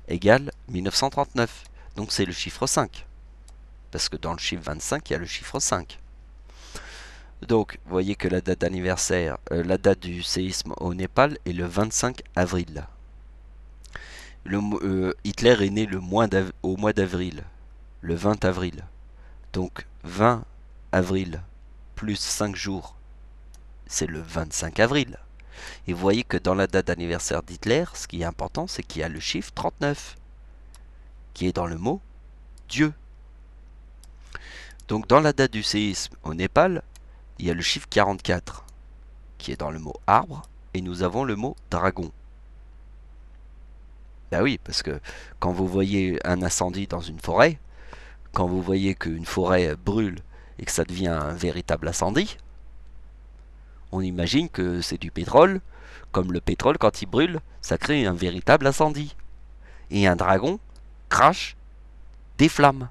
égale 1939. Donc c'est le chiffre 5. Parce que dans le chiffre 25, il y a le chiffre 5. Donc, vous voyez que la date d'anniversaire, la date du séisme au Népal est le 25 avril. Hitler est né au mois d'avril, le 20 avril. Donc 20 avril plus 5 jours, c'est le 25 avril. Et vous voyez que dans la date d'anniversaire d'Hitler, ce qui est important, c'est qu'il y a le chiffre 39, qui est dans le mot Dieu. Donc dans la date du séisme au Népal, il y a le chiffre 44, qui est dans le mot arbre, et nous avons le mot dragon. Ben oui, parce que quand vous voyez un incendie dans une forêt, quand vous voyez qu'une forêt brûle et que ça devient un véritable incendie, on imagine que c'est du pétrole. Comme le pétrole, quand il brûle, ça crée un véritable incendie. Et un dragon crache des flammes.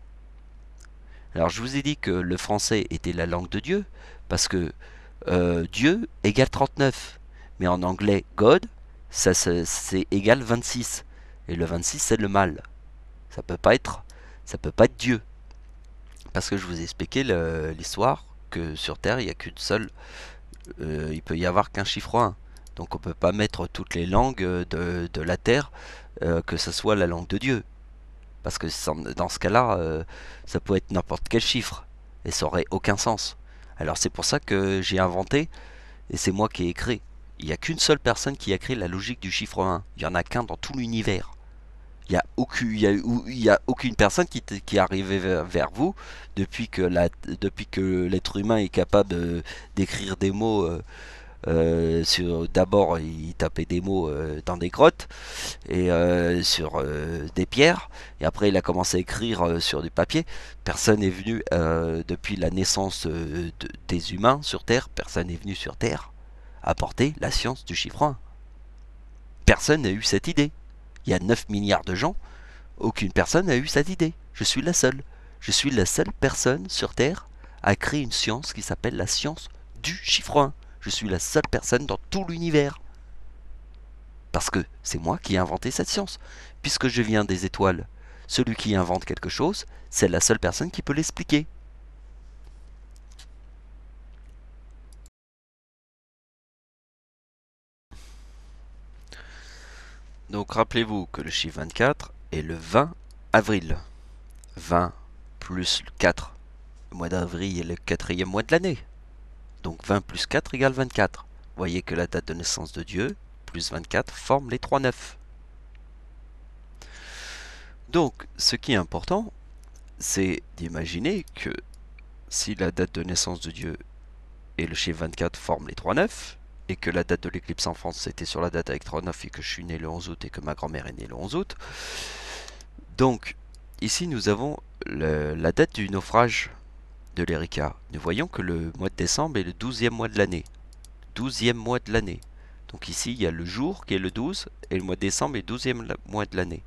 Alors je vous ai dit que le français était la langue de Dieu, parce que Dieu égale 39. Mais en anglais, God, c'est égal 26. Et le 26, c'est le mal. Ça peut pas être Dieu. Parce que je vous ai expliqué l'histoire que sur Terre, il n'y a qu'une seule. Il peut y avoir qu'un chiffre 1. Donc on peut pas mettre toutes les langues de la Terre, que ce soit la langue de Dieu. Parce que dans ce cas-là, ça peut être n'importe quel chiffre. Et ça aurait aucun sens. Alors c'est pour ça que j'ai inventé, et c'est moi qui ai écrit. Il n'y a qu'une seule personne qui a créé la logique du chiffre 1. Il n'y en a qu'un dans tout l'univers. Il n'y a aucune personne qui est arrivée vers vous depuis que l'être humain est capable d'écrire des mots. D'abord, il tapait des mots dans des grottes et sur des pierres, et après il a commencé à écrire sur du papier. Personne n'est venu depuis la naissance des humains sur Terre. Personne n'est venu sur Terre apporter la science du chiffre 1. Personne n'a eu cette idée. Il y a 9 milliards de gens, aucune personne n'a eu cette idée. Je suis la seule. Je suis la seule personne sur Terre à créer une science qui s'appelle la science du chiffre 1. Je suis la seule personne dans tout l'univers. Parce que c'est moi qui ai inventé cette science. Puisque je viens des étoiles, celui qui invente quelque chose, c'est la seule personne qui peut l'expliquer. Donc rappelez-vous que le chiffre 24 est le 20 avril. 20 plus 4. Le mois d'avril est le 4e mois de l'année. Donc 20 plus 4 égale 24. Vous voyez que la date de naissance de Dieu plus 24 forme les 3 9. Donc ce qui est important, c'est d'imaginer que si la date de naissance de Dieu et le chiffre 24 forment les 3 9, et que la date de l'éclipse en France c'était sur la date avec 3 9 et que je suis né le 11 août et que ma grand-mère est née le 11 août, donc ici nous avons la date du naufrage de l'Erika. Nous voyons que le mois de décembre est le 12e mois de l'année. 12e mois de l'année. Donc ici il y a le jour qui est le 12 et le mois de décembre est le 12e mois de l'année.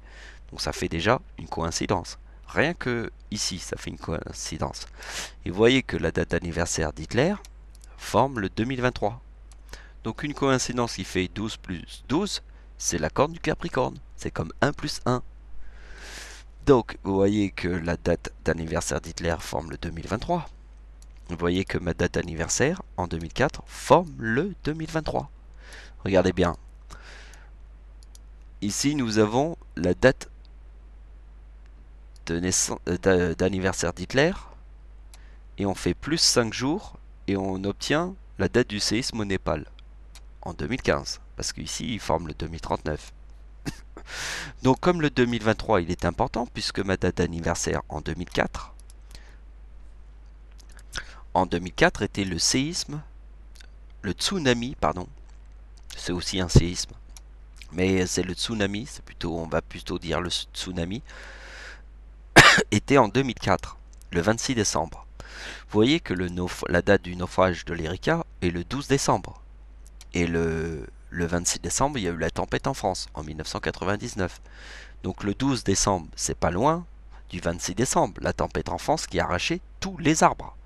Donc ça fait déjà une coïncidence. Rien que ici ça fait une coïncidence. Et vous voyez que la date d'anniversaire d'Hitler forme le 2023. Donc une coïncidence qui fait 12 plus 12, c'est la corne du Capricorne. C'est comme 1 plus 1. Donc vous voyez que la date d'anniversaire d'Hitler forme le 2023. Vous voyez que ma date d'anniversaire en 2004 forme le 2023. Regardez bien. Ici nous avons la date d'anniversaire d'Hitler et on fait plus 5 jours et on obtient la date du séisme au Népal en 2015, parce qu'ici il forme le 2039. Donc comme le 2023 il est important, puisque ma date d'anniversaire en 2004 était le séisme, le tsunami, pardon, c'est aussi un séisme, mais c'est le tsunami, on va plutôt dire le tsunami, était en 2004, le 26 décembre. Vous voyez que la date du naufrage de l'Erika est le 12 décembre. Et le le 26 décembre, il y a eu la tempête en France, en 1999. Donc le 12 décembre, c'est pas loin du 26 décembre, la tempête en France qui a arraché tous les arbres.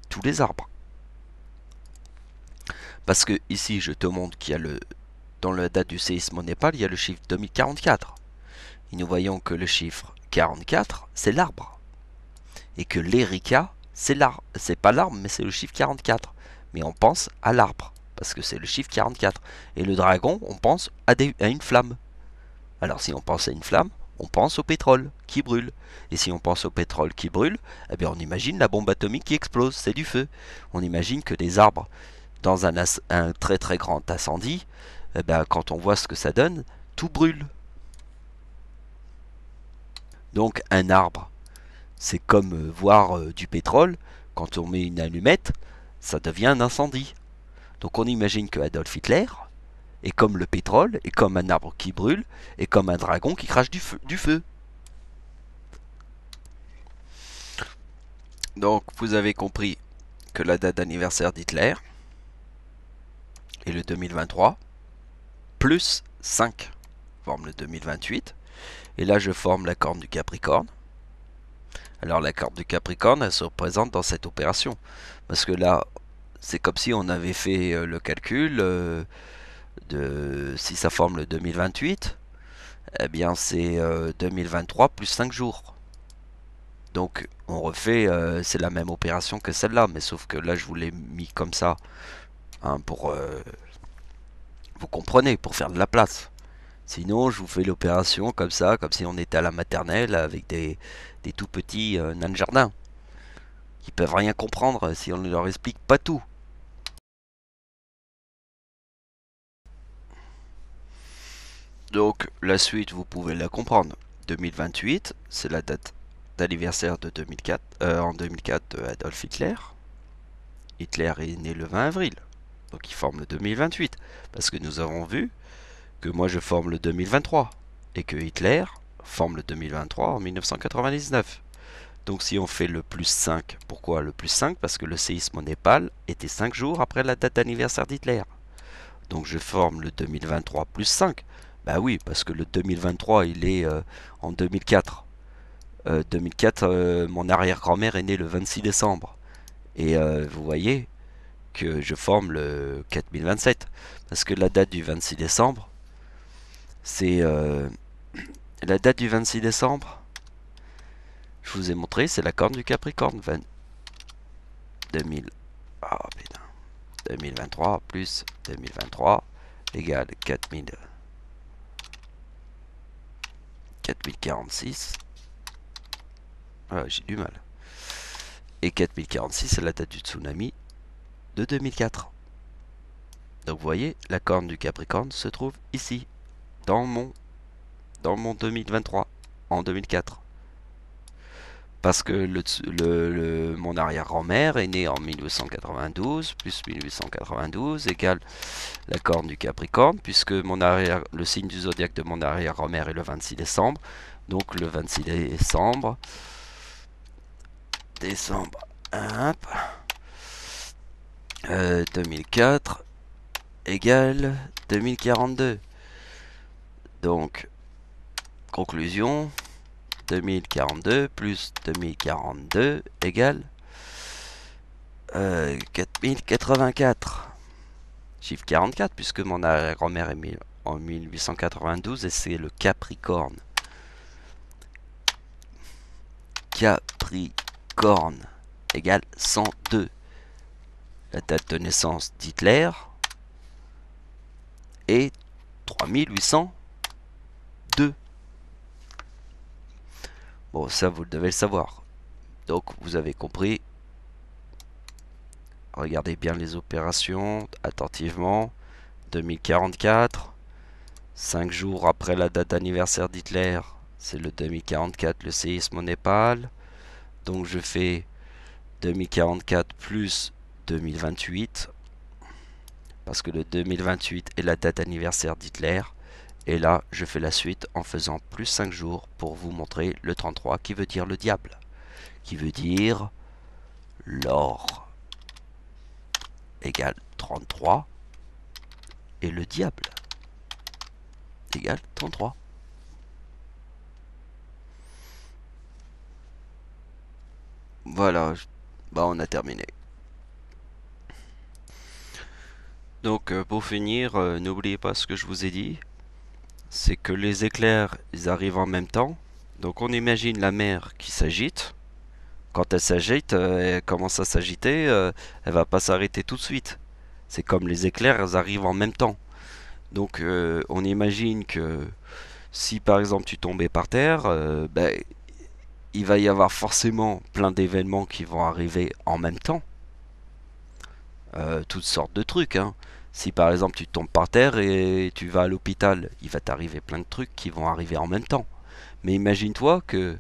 Tous les arbres. Parce que ici, je te montre qu'il y a dans la date du séisme au Népal, il y a le chiffre 2044. Et nous voyons que le chiffre 44, c'est l'arbre. Et que l'Erika, c'est l'arbre. C'est pas l'arbre, mais c'est le chiffre 44. Mais on pense à l'arbre, parce que c'est le chiffre 44. Et le dragon, on pense à une flamme. Alors si on pense à une flamme, on pense au pétrole qui brûle. Et si on pense au pétrole qui brûle, eh bien on imagine la bombe atomique qui explose, c'est du feu. On imagine que des arbres, dans un très très grand incendie, eh bien, quand on voit ce que ça donne, tout brûle. Donc un arbre, c'est comme voir du pétrole, quand on met une allumette, ça devient un incendie. Donc on imagine que Adolf Hitler est comme le pétrole, est comme un arbre qui brûle, est comme un dragon qui crache du feu. Donc vous avez compris que la date d'anniversaire d'Hitler est le 2023, plus 5 forme le 2028. Et là je forme la corne du Capricorne. Alors la carte du Capricorne, elle se représente dans cette opération. Parce que là, c'est comme si on avait fait le calcul de si ça forme le 2028, eh bien c'est 2023 plus 5 jours. Donc on refait, c'est la même opération que celle-là, mais sauf que là je vous l'ai mis comme ça, hein, pour, vous comprenez, pour faire de la place. Sinon je vous fais l'opération comme ça, comme si on était à la maternelle avec des tout petits nains de jardin, qui peuvent rien comprendre si on ne leur explique pas tout. Donc la suite, vous pouvez la comprendre. 2028, c'est la date d'anniversaire de 2004, en 2004 de Adolf Hitler. Hitler est né le 20 avril, donc il forme le 2028. Parce que nous avons vu que moi je forme le 2023 et que Hitler forme le 2023 en 1999. Donc si on fait le plus 5, pourquoi le plus 5? Parce que le séisme au Népal était 5 jours après la date d'anniversaire d'Hitler. Donc je forme le 2023 plus 5. Bah oui, parce que le 2023, il est en 2004. 2004, mon arrière-grand-mère est née le 26 décembre. Et vous voyez que je forme le 4027. Parce que la date du 26 décembre, c'est... la date du 26 décembre, je vous ai montré, c'est la corne du Capricorne. 2000... Oh putain. 2023 plus 2023 égale 4046. Ah, j'ai du mal. Et 4046, c'est la date du tsunami de 2004. Donc vous voyez, la corne du Capricorne se trouve ici, dans mon 2023, en 2004. Parce que mon arrière-grand-mère est née en 1892, plus 1892 égale la corne du Capricorne, puisque le signe du zodiaque de mon arrière-grand-mère est le 26 décembre. Donc le 26 décembre, hop, 2004 égale 2042. Donc, conclusion, 2042 plus 2042 égale 4084. Chiffre 44, puisque mon arrière-grand-mère est née en 1892 et c'est le Capricorne. Capricorne égale 102. La date de naissance d'Hitler est 3802. Bon, ça vous devez le savoir. Donc vous avez compris. Regardez bien les opérations attentivement. 2044, 5 jours après la date d'anniversaire d'Hitler, c'est le 2044, le séisme au Népal. Donc je fais 2044 plus 2028, parce que le 2028 est la date d'anniversaire d'Hitler. Et là, je fais la suite en faisant plus 5 jours pour vous montrer le 33 qui veut dire le diable, qui veut dire l'or, égale 33 et le diable égale 33. Voilà, bah on a terminé. Donc pour finir, n'oubliez pas ce que je vous ai dit, c'est que les éclairs, ils arrivent en même temps. Donc on imagine la mer qui s'agite. Quand elle s'agite, elle commence à s'agiter, elle va pas s'arrêter tout de suite. C'est comme les éclairs, elles arrivent en même temps. Donc on imagine que si par exemple tu tombais par terre, ben, il va y avoir forcément plein d'événements qui vont arriver en même temps. Toutes sortes de trucs, hein. Si par exemple tu tombes par terre et tu vas à l'hôpital, il va t'arriver plein de trucs qui vont arriver en même temps. Mais imagine-toi que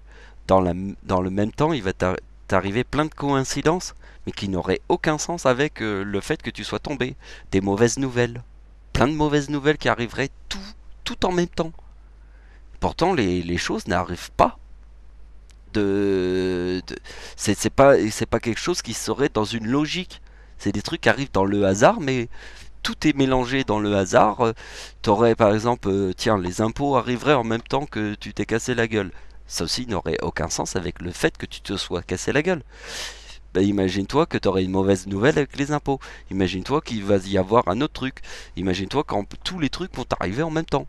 dans le même temps, il va t'arriver plein de coïncidences, mais qui n'auraient aucun sens avec le fait que tu sois tombé. Des mauvaises nouvelles. Plein de mauvaises nouvelles qui arriveraient tout en même temps. Pourtant, les choses n'arrivent pas. C'est pas quelque chose qui serait dans une logique. C'est des trucs qui arrivent dans le hasard, mais tout est mélangé dans le hasard. T'aurais par exemple, tiens, les impôts arriveraient en même temps que tu t'es cassé la gueule. Ça aussi n'aurait aucun sens avec le fait que tu te sois cassé la gueule. Ben, imagine-toi que tu aurais une mauvaise nouvelle avec les impôts. Imagine-toi qu'il va y avoir un autre truc. Imagine-toi quand tous les trucs vont arriver en même temps.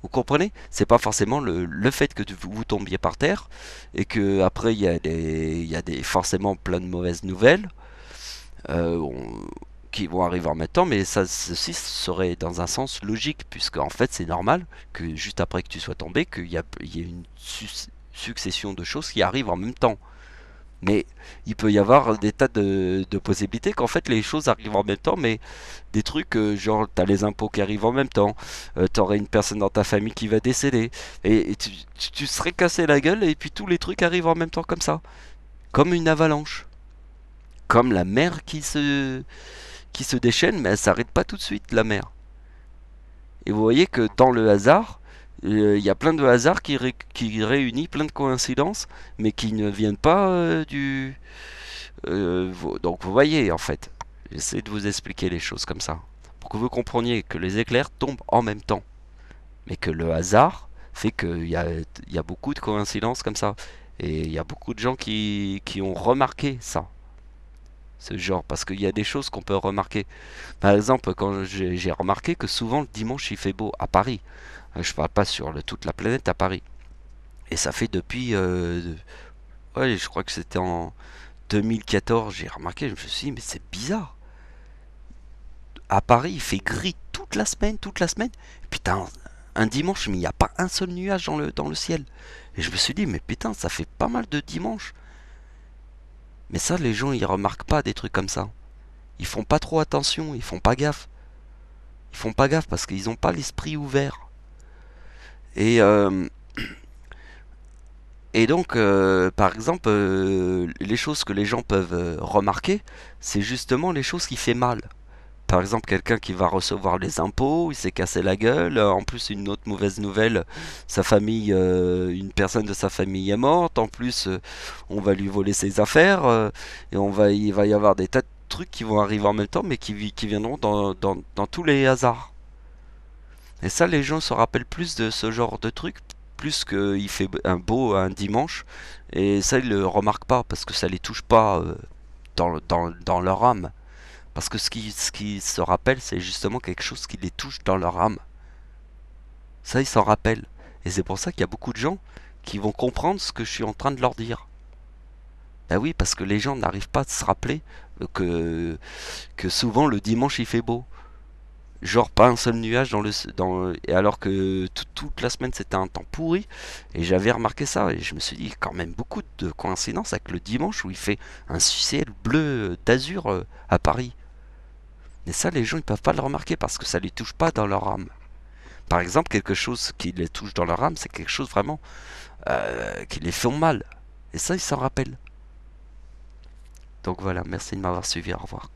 Vous comprenez? C'est pas forcément le fait que vous tombiez par terre et que après il y a des forcément plein de mauvaises nouvelles qui vont arriver en même temps, mais ça ceci serait dans un sens logique puisque en fait c'est normal que juste après que tu sois tombé il y ait une succession de choses qui arrivent en même temps. Mais il peut y avoir des tas de possibilités qu'en fait les choses arrivent en même temps, mais des trucs genre t'as les impôts qui arrivent en même temps, t'aurais une personne dans ta famille qui va décéder, et tu serais cassé la gueule et puis tous les trucs arrivent en même temps comme ça, comme une avalanche, comme la mer qui se déchaîne, mais elle s'arrête pas tout de suite la mer. Et vous voyez que dans le hasard, il y a plein de hasards qui réunit plein de coïncidences, mais qui ne viennent pas donc vous voyez en fait, j'essaie de vous expliquer les choses comme ça, pour que vous compreniez que les éclairs tombent en même temps, mais que le hasard fait il y a beaucoup de coïncidences comme ça. Et il y a beaucoup de gens qui ont remarqué ça, ce genre, parce qu'il y a des choses qu'on peut remarquer. Par exemple, quand j'ai remarqué que souvent le dimanche il fait beau à Paris. Je parle pas sur toute la planète, à Paris. Et ça fait depuis... ouais, je crois que c'était en 2014, j'ai remarqué, je me suis dit, mais c'est bizarre. À Paris, il fait gris toute la semaine. Et putain, un dimanche, mais il n'y a pas un seul nuage dans le ciel. Et je me suis dit, mais putain, ça fait pas mal de dimanches. Mais ça, les gens, ils remarquent pas des trucs comme ça. Ils font pas trop attention, ils font pas gaffe. Ils font pas gaffe parce qu'ils n'ont pas l'esprit ouvert. Et, euh, et donc, par exemple, les choses que les gens peuvent remarquer, c'est justement les choses qui fait mal. Par exemple, quelqu'un qui va recevoir les impôts, il s'est cassé la gueule. En plus, une autre mauvaise nouvelle, sa famille, une personne de sa famille est morte. En plus, on va lui voler ses affaires. Et il va y avoir des tas de trucs qui vont arriver en même temps, mais qui viendront dans tous les hasards. Et ça, les gens se rappellent plus de ce genre de trucs, plus qu'il fait un beau un dimanche. Et ça, ils le remarquent pas, parce que ça les touche pas dans leur âme. Parce que ce qui se rappelle, c'est justement quelque chose qui les touche dans leur âme. Ça, ils s'en rappellent. Et c'est pour ça qu'il y a beaucoup de gens qui vont comprendre ce que je suis en train de leur dire. Ben oui, parce que les gens n'arrivent pas à se rappeler que souvent le dimanche il fait beau. Genre pas un seul nuage et alors que toute la semaine c'était un temps pourri. Et j'avais remarqué ça et je me suis dit quand même beaucoup de coïncidences avec le dimanche où il fait un ciel bleu d'azur à Paris. Mais ça, les gens, ils peuvent pas le remarquer parce que ça les touche pas dans leur âme. Par exemple, quelque chose qui les touche dans leur âme, c'est quelque chose vraiment qui les fait mal. Et ça, ils s'en rappellent. Donc voilà, merci de m'avoir suivi, au revoir.